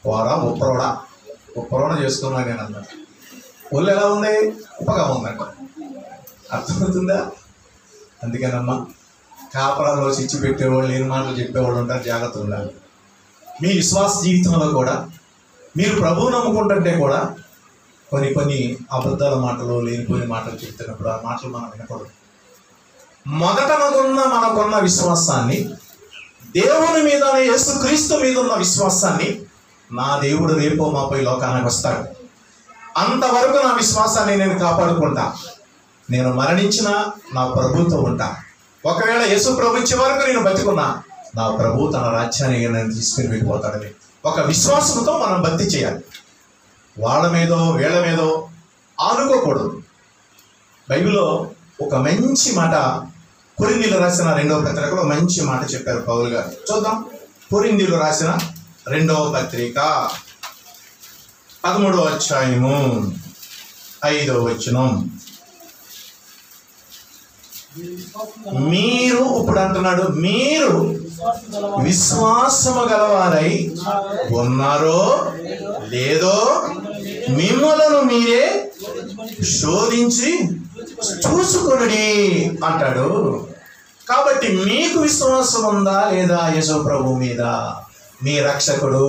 పోరా ఉప్పరోడా చేసుకున్నా నేను అన్నట్టు. ఒళ్ళు ఎలా ఉంది? ఉప్పగా ఉందంట. అర్థమవుతుందా? అందుకేనమ్మా కాపరాలో చిచ్చి పెట్టేవాళ్ళు, లేని మాటలు చెప్పేవాళ్ళు ఉంటారు, జాగ్రత్త ఉండాలి. మీ విశ్వాస జీవితంలో కూడా మీరు ప్రభువు నమ్ముకుంటుంటే కూడా కొన్ని అబద్ధాల మాటలు, లేనిపోయిన మాటలు చెప్తున్నప్పుడు ఆ మాటలు మనం వినకూడదు. మొదట మనకున్న విశ్వాసాన్ని, దేవుని మీద, యేసుక్రీస్తు మీద ఉన్న విశ్వాసాన్ని, నా దేవుడు రేపో మాపై లోకానికి వస్తాడు, అంతవరకు నా విశ్వాసాన్ని నేను కాపాడుకుంటా. నేను మరణించినా నా ప్రభుతో ఉంటా. ఒకవేళ యేసు ప్రభు చివరకు నేను బతికున్నా నా ప్రభు తన రాజ్యాన్ని నేను తీసుకుని వెళ్ళిపోతాడని ఒక విశ్వాసంతో మనం భక్తి చేయాలి. వాళ్ళ మీదో వీళ్ళ మీదో ఆనుకోకూడదు. బైబిల్లో ఒక మంచి మాట, కొరింథీయులు రాసిన 2వ పత్రికలో మంచి మాట చెప్పారు పౌలు గారు. చూద్దాం. కొరింథీయులు రాసిన 2వ పత్రిక 13వ అధ్యాయము 5వ వచనం. మీరు, ఇప్పుడు అంటున్నాడు, మీరు విశ్వాసము గలవారై ఉన్నారో లేదో మిమ్మలను మీరే శోధించి చూసుకొనుడి అంటాడు. కాబట్టి మీకు విశ్వాసం ఉందా లేదా యేసు ప్రభు మీద? మీ రక్షకుడు,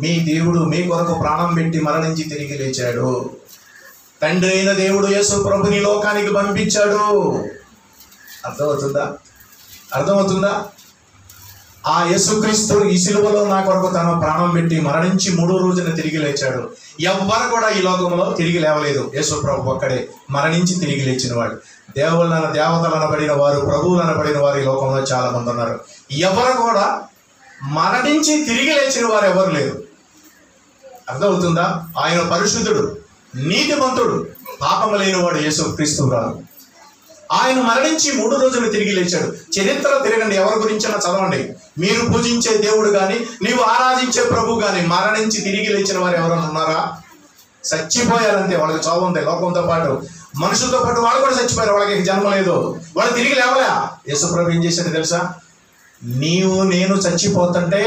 మీ దేవుడు మీ కొరకు ప్రాణం పెట్టి మరణించి తిరిగి లేచాడు. తండ్రి అయిన దేవుడు యేసు ప్రభుని లోకానికి పంపించాడు. అర్థమవుతుందా? ఆ యేసుక్రీస్తు ఈ సిలువలో నా కొరకు తన ప్రాణం పెట్టి మరణించి 3వ రోజున తిరిగి లేచాడు. ఎవ్వరు కూడా ఈ లోకంలో తిరిగి లేవలేదు. యేసు ప్రభు ఒక్కడే మరణించి తిరిగి లేచిన వాడు. దేవతలు అనబడిన వారు, ప్రభువులు అనబడిన వారు ఈ లోకంలో చాలా మంది ఉన్నారు. ఎవరు కూడా మరణించి తిరిగి లేచిన వారు ఎవరు లేరు. అర్థమవుతుందా? ఆయన పరిశుద్ధుడు, నీతిమంతుడు, పాపము లేనివాడు యేసుక్రీస్తు రాదు. ఆయన మరణించి 3 రోజులు తిరిగి లేచాడు. చరిత్ర తిరగండి, ఎవరి గురించైనా చదవండి. మీరు పూజించే దేవుడు కానీ, నీవు ఆరాధించే ప్రభు కానీ మరణించి తిరిగి లేచిన వారు ఎవరైనా ఉన్నారా? చచ్చిపోయారంతే. వాళ్ళకి చావు ఉంది. లోకంతో పాటు, మనుషులతో పాటు వాళ్ళు కూడా చచ్చిపోయారు. వాళ్ళకి జన్మ లేదు. వాళ్ళు తిరిగి లేవలే. యేసు ప్రభు ఏం చేశాడు తెలుసా? నీవు నేను చచ్చిపోతుంటే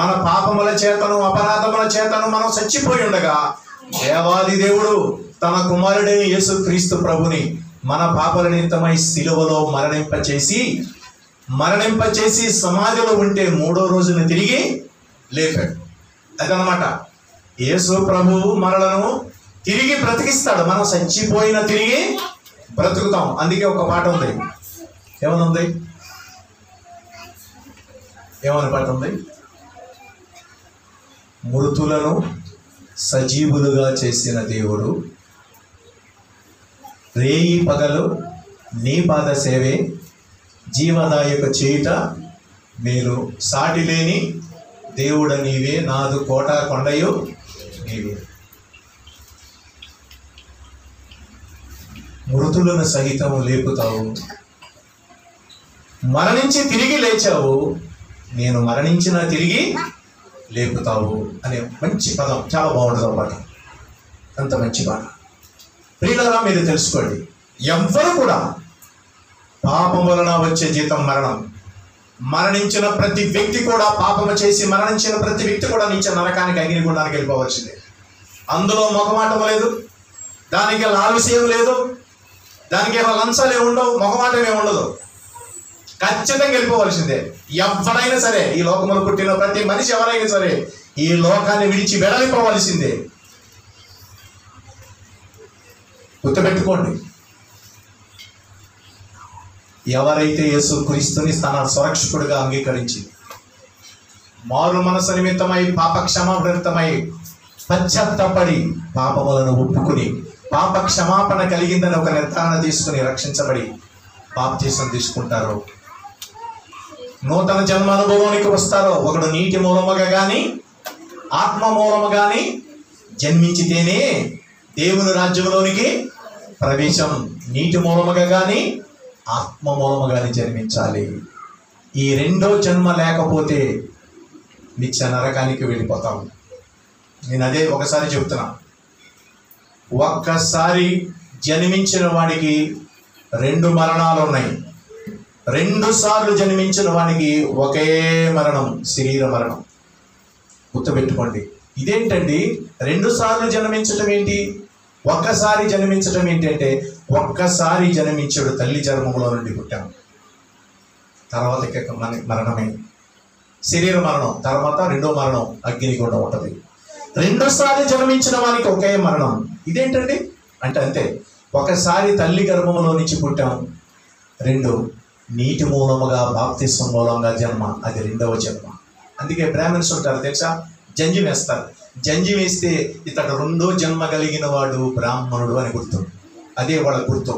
మన పాపముల చేతను, అపరాధముల చేతను మనం చచ్చిపోయి ఉండగా దేవాది దేవుడు తన కుమారుడైన యేసుక్రీస్తు ప్రభుని మన పాపల నిమిత్తమై సిలువలో మరణింపచేసి సమాధిలో ఉంటే 3వ రోజున తిరిగి లేపాడు. అదనమాట. యేసు ప్రభువు మనలను తిరిగి బ్రతికిస్తాడు. మనం చచ్చిపోయిన తిరిగి బ్రతుకుతాం. అందుకే ఒక పాట ఉంది. ఏమని పాట ఉంది? మృతులను సజీవులుగా చేసిన దేవుడు, రేయి పగలు నీ పాద సేవే, జీవదాయక చేయుట మేలు, సాటి లేని దేవుడ నీవే, నాదు కోట కొండయు నీవే. మృతులను సహితం లేపుతావు, మరణించి తిరిగి లేచావు, నేను మరణించిన తిరిగి లేపుతావు అనే మంచి పదం. చాలా బాగుంటుంది అన్నమాట. అంత మంచి పాట. ప్రియులారా, మీరు తెలుసుకోండి, ఎవ్వరు కూడా పాపం వలన వచ్చే జీతం మరణం. మరణించిన ప్రతి వ్యక్తి కూడా, పాపము చేసి మరణించిన ప్రతి వ్యక్తి కూడా నిత్య నరకానికి, అగ్నిగుండానికి వెళ్ళిపోవలసిందే. అందులో మొహమాటం లేదు, దానికి లాలస్యం లేదు, దానికి లంచాలు ఏమి ఉండవు, మొహమాటం ఏమి ఉండదు. ఖచ్చితంగా వెళ్ళిపోవలసిందే. ఎవరైనా సరే, ఈ లోకంలో పుట్టిన ప్రతి మనిషి ఎవరైనా సరే ఈ లోకాన్ని విడిచి వెడలిపోవలసిందే. గుర్తుపెట్టుకోండి, ఎవరైతే యేసు క్రీస్తుని తన సురక్షకుడిగా అంగీకరించి మారు మనసు నిమిత్తమై పాప క్షమాపణమై పశ్చాత్తాపడి పాపములను ఒప్పుకుని పాప క్షమాపణ కలిగిందని ఒక నిర్ధారణ తీసుకుని రక్షించబడి బాప్తిసం తీసుకుంటారో, నూతన జన్మ అనుభవానికి వస్తారో, ఒకడు నీటి మూలముగా కానీ ఆత్మ మూలము కానీ జన్మించితేనే దేవుని రాజ్యంలోనికి ప్రవేశం. నీటి మూలముగా కానీ ఆత్మ మూలముగా కానీ జన్మించాలి. ఈ రెండో జన్మ లేకపోతే నిత్య నరకానికి వెళ్ళిపోతాం. నేను అదే ఒకసారి చెప్తున్నా, ఒక్కసారి జన్మించిన వాడికి 2 మరణాలు ఉన్నాయి. 2 సార్లు జన్మించిన వాడికి ఒకే మరణం, శరీర మరణం. గుర్తుపెట్టుకోండి. ఇదేంటండి 2 సార్లు జన్మించటం ఏంటి, ఒక్కసారి జన్మించటం ఏంటంటే, ఒక్కసారి జన్మించాడు తల్లి చర్మంలో నుండి పుట్టాం, తర్వాత మరణమే శరీర మరణం, తర్వాత 2వ మరణం అగ్నిగుండం ఉంటుంది. 2 సార్లు జన్మించిన వానికి ఒకే మరణం. ఇదేంటండి అంటే అంతే, ఒకసారి తల్లి గర్భంలో నుంచి పుట్టాం, 2 నీటి మూలముగా బాప్తిస్మం మూలంగా జన్మ, అది 2వ జన్మ. అందుకే బ్రాహ్మణ్స్ ఉంటారు తెలుసా, జంజి వేస్తారు. జంజి వేస్తే ఇతడు 2వ జన్మ కలిగిన వాడు బ్రాహ్మణుడు అని గుర్తు. అదే వాళ్ళ గుర్తు.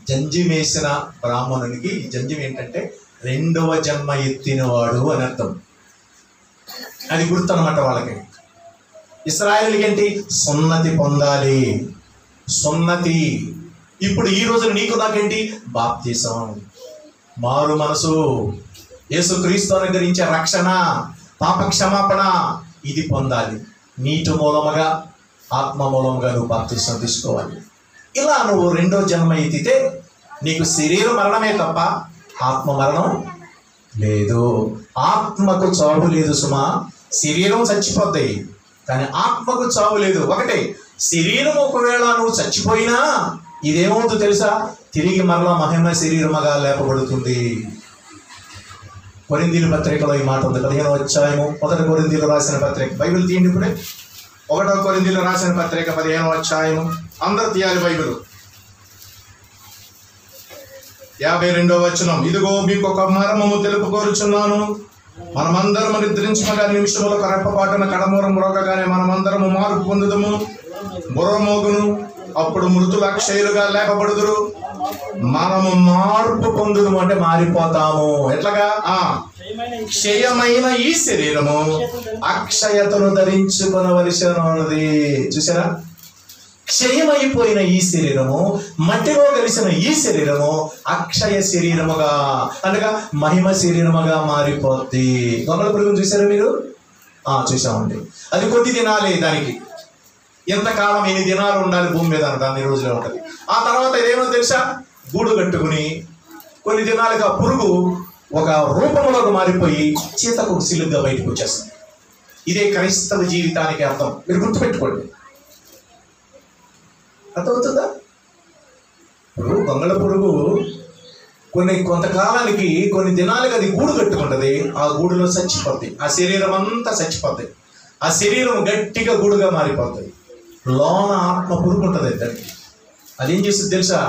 జంజి వేసిన బ్రాహ్మణునికి ఈ జంజం ఏంటంటే 2వ జన్మ ఎత్తినవాడు అని అర్థం. అది గుర్తు అనమాట వాళ్ళకి. ఇశ్రాయేలుకి ఏంటి, సున్నతి పొందాలి, సున్నతి. ఇప్పుడు ఈ రోజు నీకు నాకేంటి, బాప్తిసం, మారు మనసు, యేసుక్రీస్తు అనుగ్రహించే రక్షణ, పాప క్షమాపణ, ఇది పొందాలి. నీటి మూలముగా ఆత్మ మూలముగా నువ్వు బాప్తిసం తీసుకోవాలి. ఇలా నువ్వు 2వ జన్మ ఎత్తితే నీకు శరీర మరణమే తప్ప ఆత్మ మరణం లేదు. ఆత్మకు చావు లేదు సుమా. శరీరం చచ్చిపోద్ది కానీ ఆత్మకు చావు లేదు. ఒకటే, శరీరం ఒకవేళ నువ్వు చచ్చిపోయినా ఇదేమవుతుందో తెలుసా, తిరిగి మరలా మహిమ శరీరముగా లేపబడుతుంది. కొరింథీయుల పత్రికలో ఈ మాట ఉంది, 15వ అధ్యాయము 1 కొరింథీయులు రాసిన పత్రిక. బైబిల్ తీయండి ఇప్పుడే. 1 కొరింథీయులు రాసిన పత్రిక 15వ అధ్యాయము. అందరు తీయాలి బైబిల్. 52వ వచనం. ఇదిగో మీకు ఒక మర్మము తెలుపుకోరుచున్నాను, మనమందరము నిద్రించగా నిమిషముల కరెప్పపాటున కడమూరం మ్రోగగానే మనమందరము మార్పు పొందుదము, బుర్రమోగును, అప్పుడు మృతులు అక్షయులుగా లేపబడుదురు. మనము మార్పు పొందుదము అంటే మారిపోతాము. ఎట్లాగా, క్షయమైన ఈ శరీరము అక్షయతను ధరించుకొనవలసి ఉన్నది. చూసారా, క్షయమైపోయిన ఈ శరీరము, మట్టిలో కలిసిన ఈ శరీరము అక్షయ శరీరముగా అనగా మహిమ శరీరముగా మారిపోద్ది. దొంగల పురుగును చూసారా మీరు? చూసామండి. అది కొద్ది దినాలే, దానికి ఎంతకాలం 8 దినాలు ఉండాలి భూమి మీద, దాన్ని రోజులో ఉంటుంది. ఆ తర్వాత ఇదేమో తెలుసా, గూడు కట్టుకుని కొన్ని దినాలుగా పురుగు ఒక రూపంలోకి మారిపోయి చీతకు సిలుగ్గా బయటకు వచ్చేస్తుంది. ఇదే క్రైస్తవ జీవితానికి అర్థం. మీరు గుర్తుపెట్టుకోండి. అర్థమవుతుందా? ఇప్పుడు గొంగళ పురుగు కొంతకాలానికి కొన్ని దినాలకి అది గూడు కట్టుకుంటుంది. ఆ గూడులో చచ్చిపోద్ది, ఆ శరీరం అంతా చచ్చిపోద్ది, ఆ శరీరం గట్టిగా గూడుగా మారిపోతుంది. లోన ఆత్మ పురుగు ఉంటుంది దానికి. అదేం చేస్తుంది తెలుసా,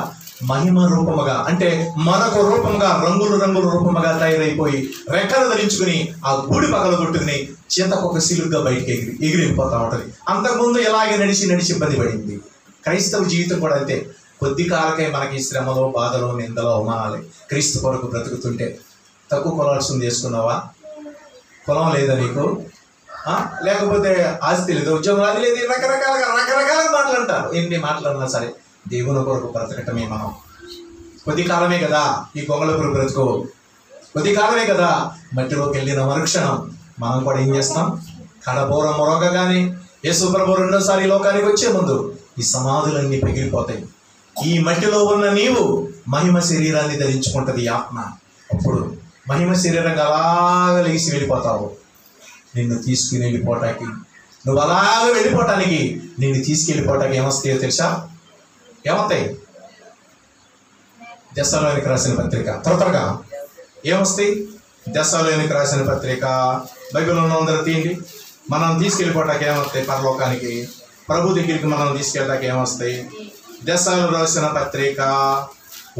మహిమ రూపముగా అంటే మరొక రూపముగా రంగులు రూపముగా తయారైపోయి రెక్కలు ధరించుకుని ఆ గూడి పగలగొట్టుకుని చేతకొక సిలుగ్గా బయటికి ఎగిరిపోతా ఉంటుంది. అంతకుముందు ఇలాగే నడిచి ఇబ్బంది పడింది. క్రైస్తవ జీవితం కూడా అంతే. కొద్ది కాలకే మనకి శ్రమలో, బాధలో, నిందలో, అవమానాలే. క్రీస్తు కొరకు బ్రతుకుతుంటే తక్కువ కొలాల్సింది చేసుకున్నావా? కులం లేదా నీకు? లేకపోతే ఆస్తి లేదు, ఉద్యోగం అది లేదు, రకరకాలుగా మాట్లాడతారు. ఎన్ని మాట్లాడినా సరే దేవుని కొరకు బ్రతకటమే మనం. కొద్ది కాలమే కదా ఈ గొంగళ పురుగు బ్రతుకు, కొద్ది కాలమే కదా. మట్టిలోకి వెళ్ళిన మరుక్షణం మనం కూడా ఏం చేస్తాం, కడబోర మొరగగానే యేసు ప్రభు 2వసారి లోకానికి వచ్చే ముందు ఈ సమాధులన్నీ పగిలిపోతాయి. ఈ మట్టిలో ఉన్న నీవు మహిమ శరీరాన్ని ధరించుకుంటుంది ఈ ఆత్మ. అప్పుడు మహిమ శరీరంగా అలాగా లేచి వెళ్ళిపోతావు. నిన్ను తీసుకుని వెళ్ళిపోవటానికి నువ్వు అలాగే వెళ్ళిపోవటానికి, నిన్ను తీసుకెళ్ళిపోవటానికి ఏమొస్తాయో తెలుసా? ఏమొస్తాయి? దెస్సలోనికి రాసిన పత్రిక, త్వరగా ఏమొస్తాయి? దెస్సలోనికి రాసిన పత్రిక బైబిల్లో ఉన్న అందరూ తీయండి. మనం తీసుకెళ్ళిపోవటానికి ఏమొస్తాయి? పరలోకానికి, ప్రభు దగ్గరికి మనం తీసుకెళ్ళటానికి ఏమొస్తాయి? దెస్సలో రాసిన పత్రిక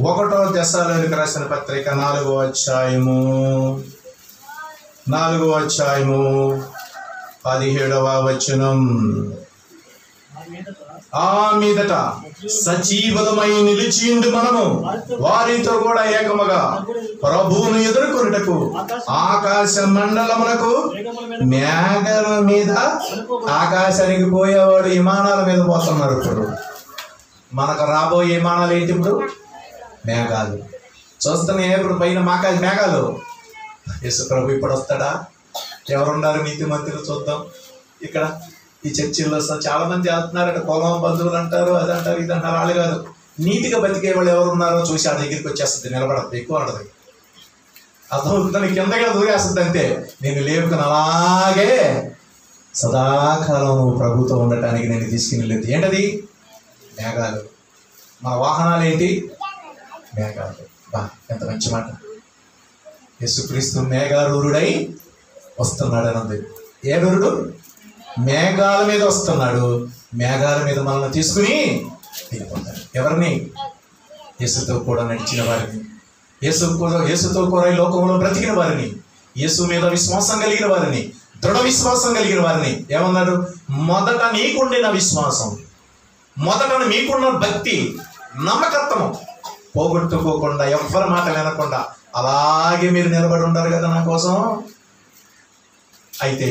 1 దెస్సలోనికి రాసిన పత్రిక 4వ అధ్యాయము 17వ వచనం. ఆ మీదట సజీవులమై నిలిచిండు మనము వారితో కూడా ఏకముగా ప్రభువును ఎదుర్కొనుటకు ఆకాశ మండలమునకు మేఘల మీద. ఆకాశానికి పోయేవాడు విమానాల మీద పోతున్నారు. ఇప్పుడు మనకు రాబోయే విమానాలు ఏంటి? ఇప్పుడు మేఘాలు చూస్తున్నాయి. ఇప్పుడు పైన మేఘాలు. యేసు ప్రభు ఇప్పుడు వస్తాడా? ఎవరున్నారు నీతి మంత్రులు? చూద్దాం. ఇక్కడ ఈ చర్చిల్లో చాలా మంది వెళ్తున్నారంట, పొలం బంధువులు అంటారు, అది అంటారు, ఇది అంటారు. వాళ్ళు కాదు, నీతిగా బతికే వాళ్ళు ఎవరు ఉన్నారో చూసి ఆ దగ్గరికి వచ్చేస్తుంది, నిలబడద్దు, ఎక్కువ ఉండదు. అర్థమవుతుంది, కిందగా దూరేస్తుంది అంతే. నేను లేపుకుని అలాగే సదాకాలం ప్రభుతో ఉండటానికి నేను తీసుకుని. ఏంటది? మేఘాలు. మన వాహనాలు ఏంటి? మేఘాలు. బా, ఎంత మంచి మాట. యేసుక్రీస్తు మేఘారూరుడై వస్తున్నాడు అన్నది. ఏ రూరుడు? మేఘాల మీద వస్తున్నాడు. మేఘాల మీద మనల్ని తీసుకుని వెళ్ళిపోతాడు. ఎవరిని? యేసుతో కూడా నడిచిన వారిని, యేసుతో కూడా ఈ లోకంలో బ్రతికిన వారిని, యేసు మీద విశ్వాసం కలిగిన వారిని, దృఢ విశ్వాసం కలిగిన వారిని. ఏమన్నాడు? మొదట నీకుండిన విశ్వాసం, మొదట మీకున్న భక్తి, నమ్మకత్వం పోగొట్టుకోకుండా, ఎవ్వరి మాట వినకుండా అలాగే మీరు నిలబడి ఉంటారు కదా నా కోసం. అయితే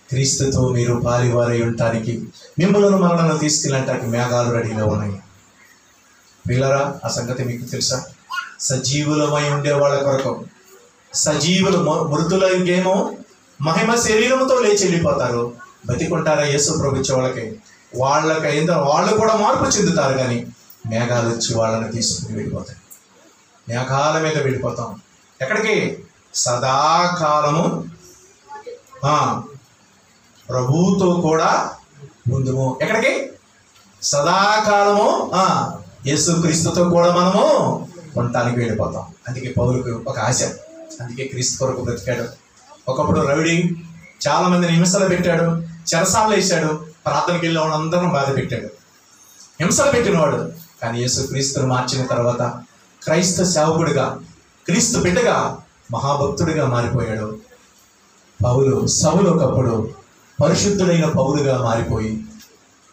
క్రీస్తుతో మీరు పాలివారై ఉండటానికి, మిమ్మల్ని మనలను తీసుకెళ్ళటానికి మేఘాలు రెడీగా ఉన్నాయి. పిల్లరా, ఆ సంగతి మీకు తెలుసా? సజీవులమై ఉండే వాళ్ళ కొరకు, సజీవులు మృతులకేమో మహిమ శరీరంతో లేచి వెళ్ళిపోతారు. బతికుంటారా యేసు ప్రభు వాళ్ళకి? వాళ్ళు కూడా మార్పు చెందుతారు. కానీ మేఘాలు వచ్చి వాళ్ళని తీసుకుని వెళ్ళిపోతాయి. మేఘాల మీద వెళ్ళిపోతాం. ఎక్కడికి? సదాకాలము ప్రభువుతో కూడా ముందుము. ఎక్కడికి? సదాకాలము యేసుక్రీస్తుతో కూడా మనము ఉండటానికి వెళ్ళిపోతాం. అందుకే పౌలుకు ఒక ఆశ, అందుకే క్రీస్తు కొరకు బ్రతికాడు. ఒకప్పుడు రౌడీ, చాలా మందిని హింసలు పెట్టాడు, చెరసాలు వేశాడు, ప్రార్థనకి వెళ్ళి వాళ్ళందరూ బాధ పెట్టాడు, హింసలు పెట్టినవాడు. కానీ యేసుక్రీస్తును మార్చిన తర్వాత క్రైస్త సేవకుడిగా, క్రీస్తు బిడ్డగా, మహాభక్తుడిగా మారిపోయాడు. సౌలు ఒకప్పుడు పరిశుద్ధుడైన పౌలుగా మారిపోయి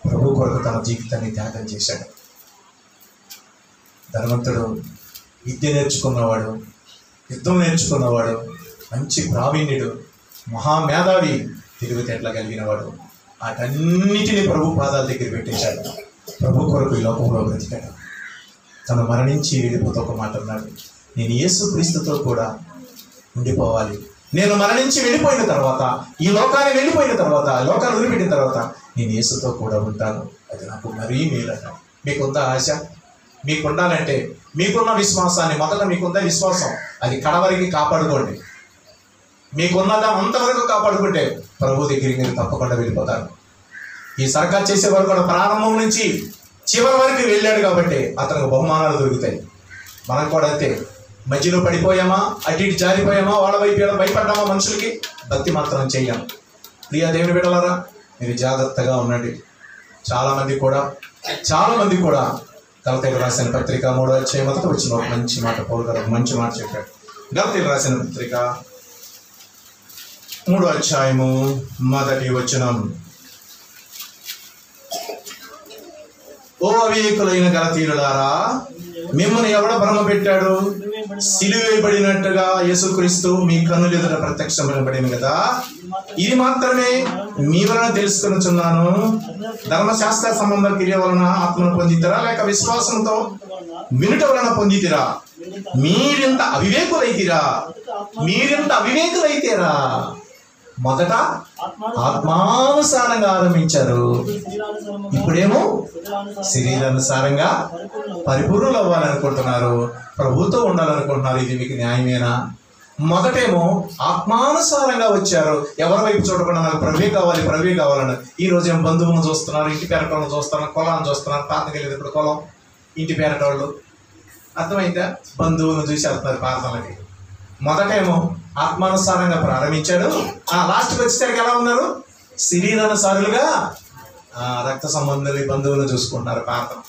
ప్రభు కొరకు తన జీవితాన్ని త్యాగం చేశాడు. ధనవంతుడు, విద్య నేర్చుకున్నవాడు, యుద్ధం నేర్చుకున్నవాడు, మంచి ప్రావీణ్యుడు, మహామేధావి, తెలివితేటలు కలిగినవాడు. వాటన్నిటినీ ప్రభు పాదాల దగ్గర పెట్టేశాడు. ప్రభు కొరకు ఈ లోకంలో బ్రతికాడు. తను మరణించి వెళ్ళిపోతూ ఒక మాట అన్నాడు, నేను యేసుక్రీస్తుతో కూడా ఉండిపోవాలి. నేను మరణించి వెళ్ళిపోయిన తర్వాత, ఈ లోకాన్ని వెళ్ళిపోయిన తర్వాత, లోకాన్ని వదిలిపెట్టిన తర్వాత నేను యేసుతో కూడా ఉంటాను. అది నాకు మరీ మేలన్నాడు. మీకుందా ఆశ? మీకు ఉండాలంటే మీకున్న విశ్వాసాన్ని, మొదట మీకుందా విశ్వాసం, అది కడవరికి కాపాడుకోండి. మీకున్నదా అంతవరకు కాపాడుకుంటే ప్రభు దగ్గరికి మీరు తప్పకుండా వెళ్ళిపోతారు. ఈ సర్కార్ చేసేవారు కూడా ప్రారంభం నుంచి చివరి వరకు వెళ్ళాడు కాబట్టి అతనికి బహుమానాలు దొరుకుతాయి. మనం కూడా అంతే, మధ్యలో పడిపోయామా, అటు ఇటు జారిపోయామా, వాళ్ళ వైపు భయపడ్డామా, మనుషులకి భక్తి మాత్రం చెయ్యాం. ప్రియా దేవుని బిడ్డలారా, మీరు జాగ్రత్తగా ఉండండి. చాలామంది కూడా గలతీయులకు రాసిన పత్రిక 3వ అధ్యాయం మొదట వచ్చిన ఒక మంచి మాట, పౌలు గారు మంచి మాట చెప్పాడు. గలతీయులకు రాసిన పత్రిక 3వ అధ్యాయము 1వ వచనం. ఓ అవివేకులైన గలతీయులారా, మిమ్మల్ని ఎవడ భ్రమ పెట్టాడు? సిలువేయబడినట్టుగా యేసుక్రీస్తు మీ కన్నుల ఎదుట ప్రత్యక్షమైనబడింది కదా. ఇది మాత్రమే మీ వలన తెలుసుకొనుచున్నాను. ధర్మశాస్త్ర సంబంధ క్రియ వలన ఆత్మను పొందితిరా, లేక విశ్వాసంతో వినుట వలన పొందితిరా? మీరింత అవివేకులైతేరా. మొదట ఆత్మానుసారంగా ఆరంభించారు, ఇప్పుడేమో శరీరానుసారంగా పరిపూర్ణులు అవ్వాలనుకుంటున్నారు, ప్రభుతో ఉండాలనుకుంటున్నారు. ఇది మీకు న్యాయమేనా? మొదటేమో ఆత్మానుసారంగా వచ్చారు, ఎవరి వైపు చూడకుండా నాకు ప్రభే కావాలి ప్రభే కావాలని. ఈ రోజు ఏమో బంధువులను చూస్తున్నారు, ఇంటి పేరటోళ్ళని చూస్తున్నారు, కులాన్ని చూస్తున్నారు. ప్రార్థనకి వెళ్ళేది ఇప్పుడు కులం, ఇంటి పేరటోళ్ళు. అర్థమైందా? బంధువులను చూసి వెళ్తున్నారు ప్రార్థనలకి. మొదటేమో ఆత్మానుసారంగా ప్రారంభించాడు, లాస్ట్కి వచ్చేసరికి ఎలా ఉన్నారు? శరీరానుసారులుగా రక్త సంబంధులు బంధువులను చూసుకుంటున్నారు ప్రార్థన.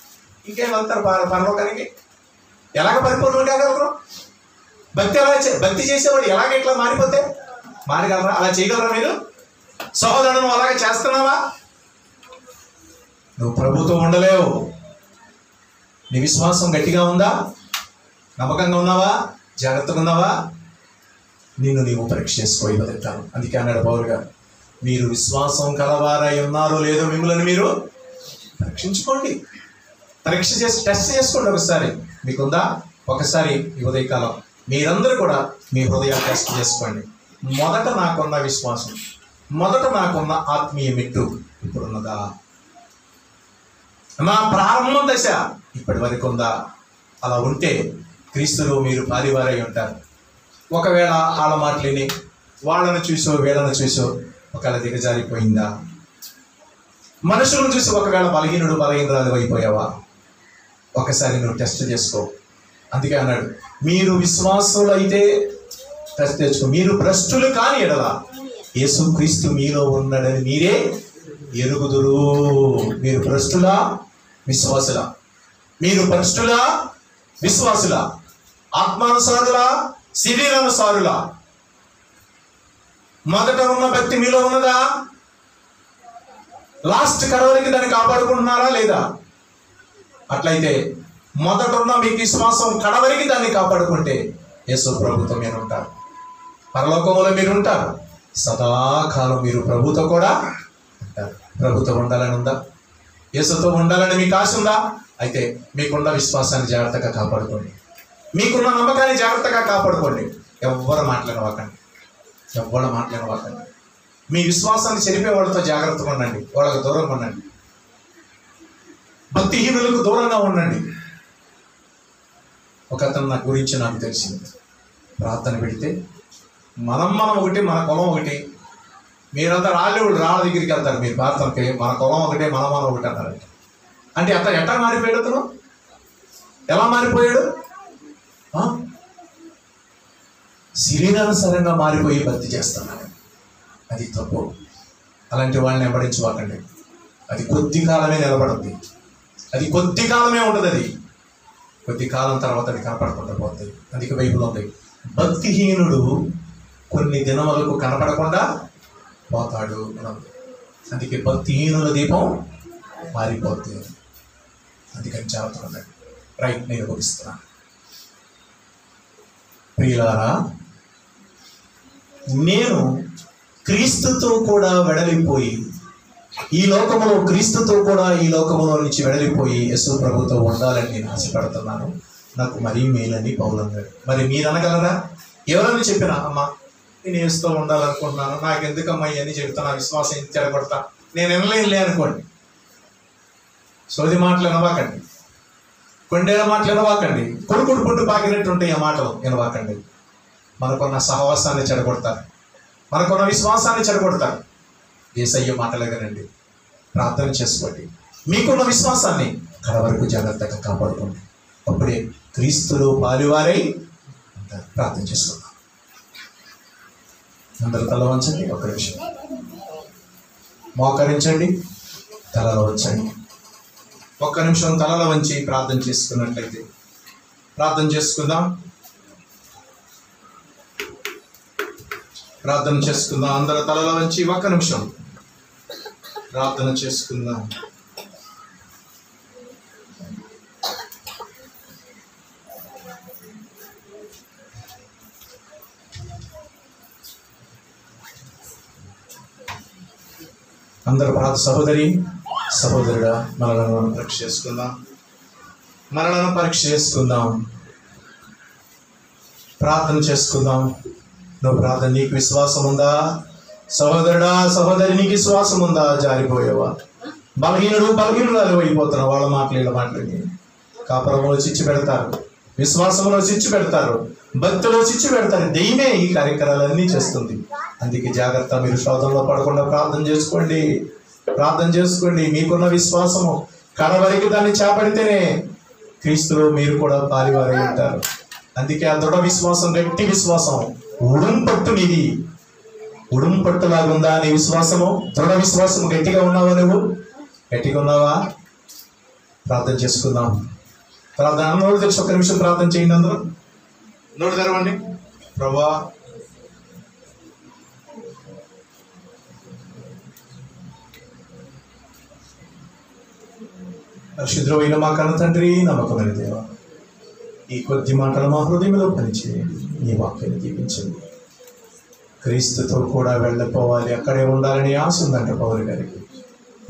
ఇంకేం వెళ్తారు పరలోకానికి? ఎలాగ పరిపూర్ణులు కాగలరు? భక్తి చేసేవాడు ఎలాగ ఇట్లా మారిపోతే మారగలరా? అలా చేయగలరా మీరు? సహోదరుడు అలాగే చేస్తున్నావా? నువ్వు ప్రభుతో ఉండలేవు. నీ విశ్వాసం గట్టిగా ఉందా? నమ్మకంగా ఉన్నావా? జాగ్రత్తగా ఉన్నావా? నిన్ను నీవు పరీక్ష చేసుకో బతుకుతాను. అందుకే అన్నాడు పౌలు గారు, మీరు విశ్వాసం కలవారై ఉన్నారో లేదో మిమ్మల్ని మీరు పరీక్షించుకోండి. పరీక్ష చేసి టెస్ట్ చేసుకోండి. ఒకసారి మీకుందా? ఒకసారి ఈ ఉదయకాలం మీరందరూ కూడా మీ హృదయాలు టెస్ట్ చేసుకోండి. మొదట నాకున్న విశ్వాసం, మొదట నాకున్న ఆత్మీయ మెట్టు ఇప్పుడున్నదా? నా ప్రారంభం దశ ఇప్పటి వరకు ఉందా? అలా ఉంటే క్రీస్తులో మీరు పారివారై ఉంటారు. ఒకవేళ వాళ్ళ మాటలని వాళ్ళను చూసో వీళ్ళను చూసో ఒకవేళ దిగజారిపోయిందా? మనుషులను చూసి ఒకవేళ బలహీనరాలు అయిపోయావా? ఒకసారి నువ్వు టెస్ట్ చేసుకో. అందుకే అన్నాడు, మీరు విశ్వాసులు అయితే టెస్ట్ తెచ్చుకో. మీరు భ్రష్టులు కాని ఎడల యేసు క్రీస్తు మీలో ఉన్నాడని మీరే ఎరుగుదురు. మీరు భ్రష్టులా విశ్వాసులా? మీరు భ్రష్టులా విశ్వాసులా? ఆత్మానుసారులా శరీరానుసారులా? మొదట ఉన్న భక్తి మీలో ఉన్నదా? లాస్ట్ కడవరికి దాన్ని కాపాడుకుంటున్నారా లేదా? అట్లయితే మొదట ఉన్న మీకు విశ్వాసం కడవరికి దాన్ని కాపాడుకుంటే యేసు ప్రభుతో మీరు ఉంటారు, పరలోకంలో మీరు ఉంటారు, సదాకాలం మీరు ప్రభుతో కూడా ఉంటారు. ప్రభుతో ఉండాలని ఉందా? యేసుతో ఉండాలని మీకు ఆశ ఉందా? అయితే మీకున్న విశ్వాసాన్ని జాగ్రత్తగా కాపాడుకోండి, మీకున్న నమ్మకాన్ని జాగ్రత్తగా కాపాడుకోండి. ఎవ్వరు మాట్లాడవాకండి, ఎవ్వరు మాట్లాడవాకండి. మీ విశ్వాసాన్ని చెరిపే వాళ్ళతో జాగ్రత్తగా ఉండండి, వాళ్ళకు దూరంగా ఉండండి, భక్తిహీనులకు దూరంగా ఉండండి. ఒక అతను నా గురించి నాకు తెలిసింది. ప్రార్థన పెడితే మనం ఒకటి, మన కులం ఒకటి. మీరంతా రాళ్ళ దగ్గరికి వెళ్తారు మీరు ప్రార్థనకి, మన కులం ఒకటే, మనం ఒకటి అన్నారు. అంటే అతను ఎట్లా మారిపోయాడు? అతను ఎలా మారిపోయాడు? శరీరానుసారంగా మారిపోయి భక్తి చేస్తున్నాడు. అది తప్పు. అలాంటి వాళ్ళని వెంబడించవాకండి. అది కొద్ది కాలమే నిలబడుతుంది, అది కొద్ది కాలమే ఉంటుంది, అది కొద్ది కాలం తర్వాత అది కనపడకుండా పోతుంది. అందుకే బైబిల్ ఉంది, భక్తిహీనుడు కొన్ని దినములకు కనపడకుండా పోతాడు. అందుకే భక్తిహీనుల దీపం మారిపోతుంది. అందుకని జాగ్రత్తగా ఉండండి. రైట్, నేను ముగిస్తున్నాను. ప్రియులారా, నేను క్రీస్తుతో కూడా వెడలిపోయి ఈ లోకములో, క్రీస్తుతో కూడా ఈ లోకములో నుంచి వెడలిపోయి యేసు ప్రభుతో ఉండాలని నేను ఆశపడుతున్నాను. నాకు మరీ మేలని పౌలు అన్నాడు. మరి మీరు అనగలరా? ఎవరని చెప్పినా, అమ్మా నేను యేసుతో ఉండాలనుకుంటున్నాను, నాకు ఎందుకమ్మా అని చెబుతున్నా, విశ్వాసం చెడగొడతా, నేను వినలేనులే అనుకోండి. సోది మాటలు వినవాకండి, కొండేల మాటలు వినవాకండి, కొడుకుడు పుట్టు పాకినట్టు ఉంటాయి ఆ మాటలు వినవాకండి. మనకున్న సహవాసాన్ని చెడగొడతారు, మనకున్న విశ్వాసాన్ని చెడగొడతారు. యేసయ్య మాటలేదనండి. ప్రార్థన చేసుకోండి, మీకున్న విశ్వాసాన్ని కడ వరకు జాగ్రత్తగా కాపాడుకోండి. అప్పుడే క్రీస్తులో పాలువారై ఉంటారు. ప్రార్థన చేసుకుందాం. అందరూ తల వంచండి, ఒక్క నిమిషం మోకరించండి, తలలో వంచండి. ఒక్క నిమిషం తలలో వంచి ప్రార్థన చేసుకున్నట్లయితే ప్రార్థన చేసుకుందాం. ప్రార్థన చేసుకుందాం. అందరూ తలలో వంచి ఒక్క నిమిషం ప్రార్థన చేసుకుందాం. అందరూ సహోదరి సహోదరుడా, మనలను పరీక్ష చేసుకుందాం, మనలను పరీక్ష చేసుకుందాం. ప్రార్థన చేసుకుందాం. నువ్వు ప్రార్థన, నీకు విశ్వాసం ఉందా? సహోదరుడా సహోదరి, నీకు విశ్వాసం ఉందా? జారిపోయేవా? బలహీనురాలు అయిపోతున్నావు. వాళ్ళ మాటలు వీళ్ళ మాటలు కాపురంలో చిచ్చు పెడతారు, విశ్వాసంలో చిచ్చు పెడతారు, భక్తులు చిచ్చు పెడతారు. దెయ్యమే ఈ కార్యక్రమాలన్నీ చేస్తుంది. అందుకే జాగ్రత్త, మీరు శోధనలో పడకుండా ప్రార్థన చేసుకోండి. మీకున్న విశ్వాసము కడవరికి దాన్ని చేపడితేనే క్రీస్తులో మీరు కూడా పాలివారై ఉంటారు. అందుకే ఆ దృఢ విశ్వాసం, గట్టి విశ్వాసం, ఉడుంపట్టునిది. ఉడుంపట్టులాగా ఉందా నీ విశ్వాసము? దృఢ విశ్వాసము గట్టిగా ఉన్నావా? నువ్వు గట్టిగా ఉన్నావా? ప్రార్థన చేసుకుందాం. ప్రార్థన నోరు తెరిచి ఒక్క నిమిషం ప్రార్థన చేయండి. అందరూ నోరు తెరవండి. ప్రభువా, పరిశుద్ధమైన మా కన్న తండ్రి, నమ్మకమైన దేవా, ఈ కొద్ది మాటలు మా హృదయంలో పనిచేయండి. ఈ వాక్యాన్ని దీవించండి. క్రీస్తుతో కూడా వెళ్ళిపోవాలి, అక్కడే ఉండాలని ఆశ ఉందంట పౌరు గారికి.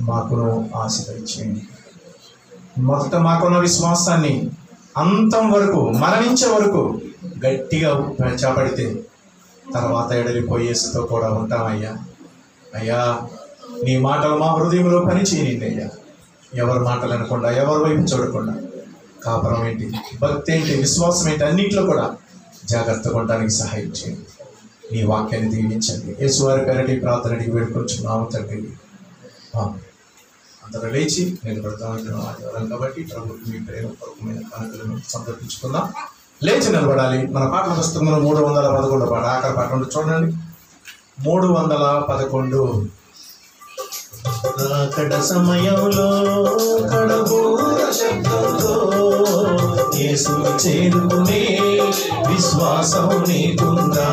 మాకును ఆశ ఇచ్చేయండి. మొదట మాకున్న విశ్వాసాన్ని అంతం వరకు, మరణించే వరకు గట్టిగా చేపడితే తర్వాత ఎడలిపోయేసుతో కూడా ఉంటామయ్యా. అయ్యా, నీ మాటలు మా హృదయంలో పని చేయండి అయ్యా. ఎవరి మాటలు అనకుండా, ఎవరి వైపు చూడకుండా, కాపురం ఏంటి, భక్తి ఏంటి, విశ్వాసం ఏంటి, అన్నింటిలో కూడా జాగ్రత్తగా ఉండడానికి సహాయం చేయండి. నీ వాక్యాన్ని దీవించండి. యేసువారి పేరటి ప్రార్థనకి వేడుకొచ్చున్నాము తండ్రి. అందరూ లేచి నిలబడతామని ఆదివారం కాబట్టి ప్రభుత్వం మీ ప్రేమపూర్వకమైన కానుకలను సమర్పించుకుందాం. లేచి నిలబడాలి. మన పాటల పుస్తకంలో 311 పాట, ఆఖరి పాట నుండి చూడండి. 311. రాకడ సమయంలో కడబూర శబ్దంతో యేసును చేరుకునే విశ్వాసం నీకుందా?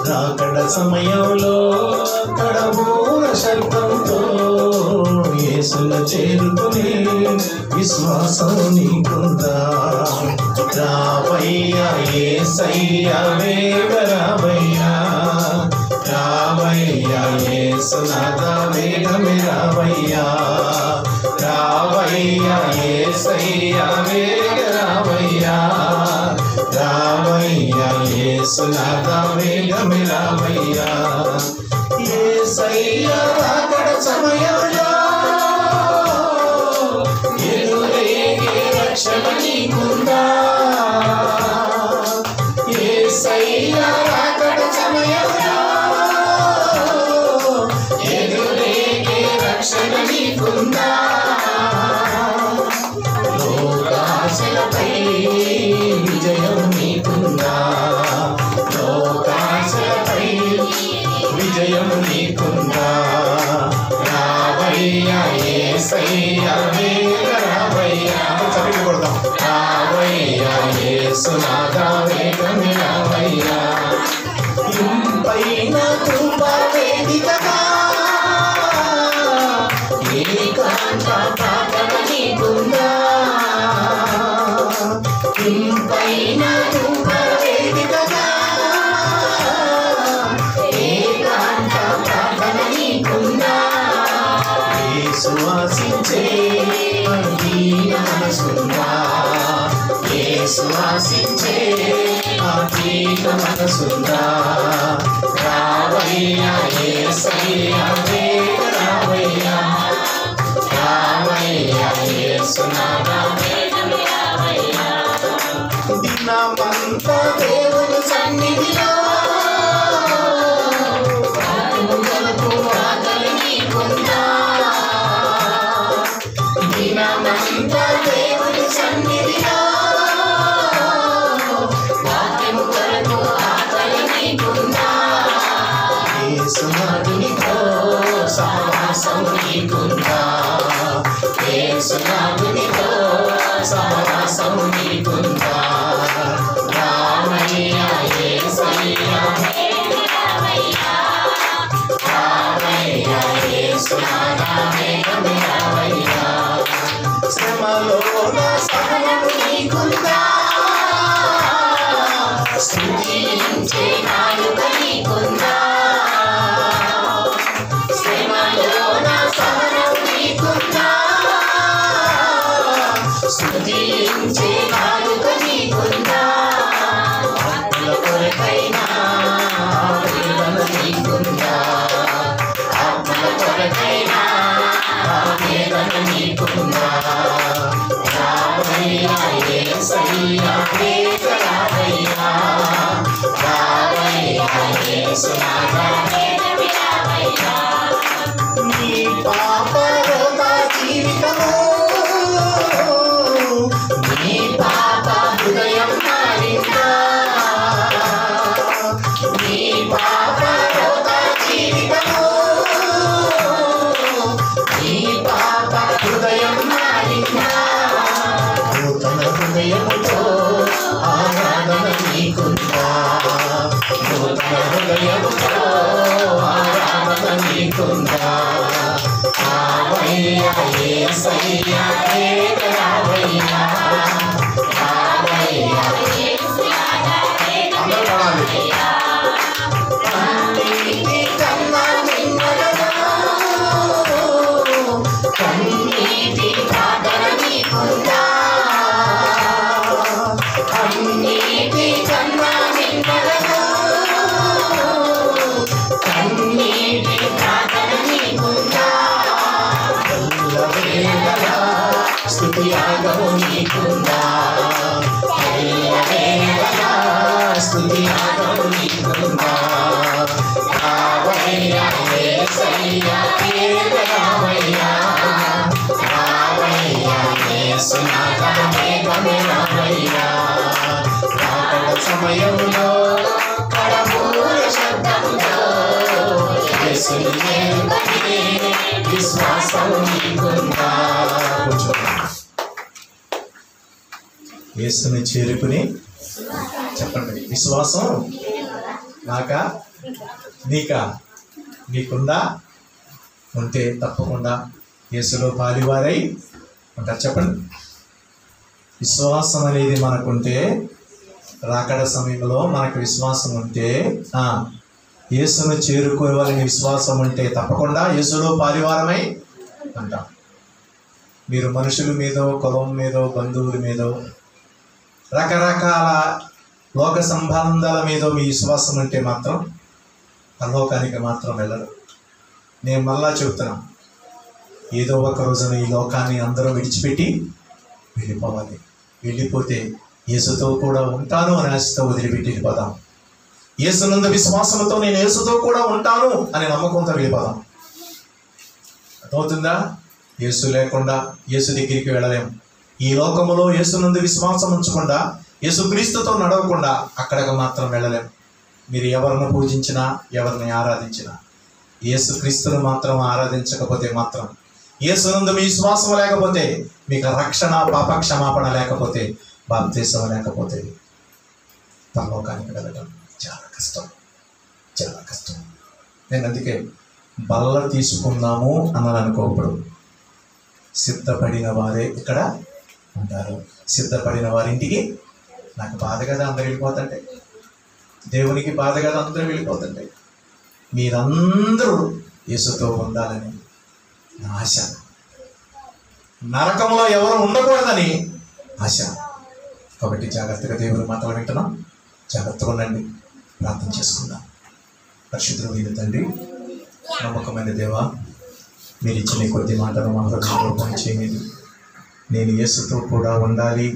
రాకడ సమయంలో కడబూర శబ్దంతో యేసును చేరుకునే విశ్వాసం నీకుందా? రావయ్యా యేసయ్యా, వేగ రావయ్యా, రావయ్యా యేసునాథా, వేగమే రావయ్యా, రావయ్యా యేసయ్యా, వేగ రావయ్యా, రావయ్యా యేసునాథా, వేగమే రావయ్యా. యేసయ్యా రాకడ సమయంలో ఎదురేగే రక్షణ నీకుందా? యేసయ్యా రాకడ సమయంలో ఎదురేగే రక్షణ నీకుందా? లోకాశలపై విజయం నీకుందా? లోకాశలపై విజయం నీకుందా? రావయ్యా యేసయ్యా, వేగ రావయ్యా, చదివి కొడదాం. రావయ్యా యేసునాథా, వేగమే రావయ్యా. ఇంపైన కృపా వేదికగా ఏకాంత ప్రార్థన నీకుందా? ఇంపైన కృపా వేదికగా ఏకాంత ప్రార్థన నీకుందా? యేసువాసించే దీన మనసుందా? యేసువాసించే దీన మనసుందా? రావయ్యా యేసయ్యా, వేగ రావయ్యా, రావయ్యా యేసునాథా, వేగమే రావయ్యా. దినమంతా దేవుని సన్నిధిలో ఆకలి నీకుందా? దినమంతా దేవుని సన్నిధిలో వాక్యము కొరకు ఆకలి నీకుందా? యేసునాథునితో సహవాసం నీకుందా? యేసునాథునితో సహవాసం నీకుందా? రావయ్యా యేసయ్యా, రావయ్యా యేసునాథా, వేగమే రావయ్యా. శ్రమలోన సహనము నీకుందా? స్తుతించే నాలుక నీకుందా? శ్రమలోన సహనము నీకుందా? స్తుతించే నాలుక నీకుందా? ఆత్మల కొరకైనా వేదన నీకుందా? ఆత్మల కొరకైనా వేదన నీకుందా? రావయ్యా యేసయ్యా, వేగ రావయ్యా, నీ పాపరోధ జీవితము నీ పాప హృదయం మారిందా నీ పాపరోధ జీవితము నీ పాప హృదయం మారిందా నూతన హృదయముతో ఆరాధన నీకుందా నూతన హృదయముతో ఆరాధన నీకుందా రావయ్యా యేసయ్యా రావయ్యా రావయ్యా అందరూ పాడాలి కన్నీటి కన్నా నిన్నగదా కన్నీటి ప్రార్థన నీకుందా కన్నీటి కన్నా నిన్నగదా కన్నీటి ప్రార్థన నీకుందా ఎల్లవేళలా స్తుతి యాగము నీకుందా ఎల్లవేళలా స్తుతి యాగము నీకుందా రావయ్యా యేసయ్యా రావయ్యా రావయ్యా యేసునాథా వేగమే రావయ్యా రాకడ సమయంలో కడబూర శబ్దంతో యేసుని చేరుకునే విశ్వాసం నీకుందా యేసుని చేరుకుని చెప్పండి విశ్వాసం నాకా నీకా నీకుందా ఉంటే తప్పకుండా యేసులో పాలివారై ఉంటారు చెప్పండి విశ్వాసం అనేది మనకుంటే రాకడ సమయంలో మనకు విశ్వాసం ఉంటే యేసును చేరుకోవాలని విశ్వాసం ఉంటే తప్పకుండా యేసులో పాలివారమై అంటాం మీరు మనుషుల మీదో కులం మీదో బంధువుల మీదో రకరకాల లోక సంబంధాల మీదో మీ విశ్వాసం ఉంటే మాత్రం పరలోకానికి మాత్రం వెళ్ళరు నేను మళ్ళా చెబుతున్నాను ఏదో ఒక రోజున ఈ లోకాన్ని అందరూ విడిచిపెట్టి వెళ్ళిపోవాలి వెళ్ళిపోతే యేసుతో కూడా ఉంటాను అని ఆశతో వదిలిపెట్టి వెళ్ళిపోదాం యేసునందు విశ్వాసంతో నేను యేసుతో కూడా ఉంటాను అనే నమ్మకంతో వెళ్ళిపోదాం అర్థమవుతుందా యేసు లేకుండా యేసు దగ్గరికి వెళ్ళలేము ఈ లోకములో యేసునందు విశ్వాసం ఉంచకుండా యేసుక్రీస్తుతో నడవకుండా అక్కడికి మాత్రం వెళ్ళలేము మీరు ఎవరిని పూజించినా ఎవరిని ఆరాధించినా యేసుక్రీస్తును మాత్రం ఆరాధించకపోతే మాత్రం యేసునందు మీ విశ్వాసం లేకపోతే మీకు రక్షణ పాప క్షమాపణ లేకపోతే బాప్తిసం లేకపోతే పరలోకానికి వెళ్ళడం చాలా కష్టం చాలా కష్టం నేను అందుకే బల్ల తీసుకుందాము అన్నది అనుకోప్పుడు సిద్ధపడిన వారే ఇక్కడ ఉంటారు సిద్ధపడిన వారింటికి నాకు బాధ కదా అందరూ వెళ్ళిపోతుంటే దేవునికి బాధ కదా అందరూ వెళ్ళిపోతుంటే మీరందరూ యేసుతో ఉండాలని నా ఆశ నరకంలో ఎవరు ఉండకూడదని ఆశ కాబట్టి జాగ్రత్తగా దేవుని మాటలు వింటున్నాం జాగ్రత్తగా ఉండండి ప్రార్థన చేసుకుందాం పరిశుద్ధుడు వీరు తండ్రి నమ్మకమైన దేవా మీరు ఇచ్చిన కొద్ది మాటలు మా హృదయంలో పనిచేయండి నేను యేసుతో కూడా ఉండాలి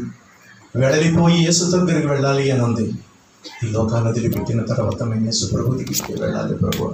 వెడలిపోయి యేసుతో తిరిగి వెళ్ళాలి అని ఉంది ఈ లోకాన్ని వదిలిపెట్టిన తర్వాత మేము యేసు ప్రభు దగ్గరికి వెళ్ళాలి ప్రభు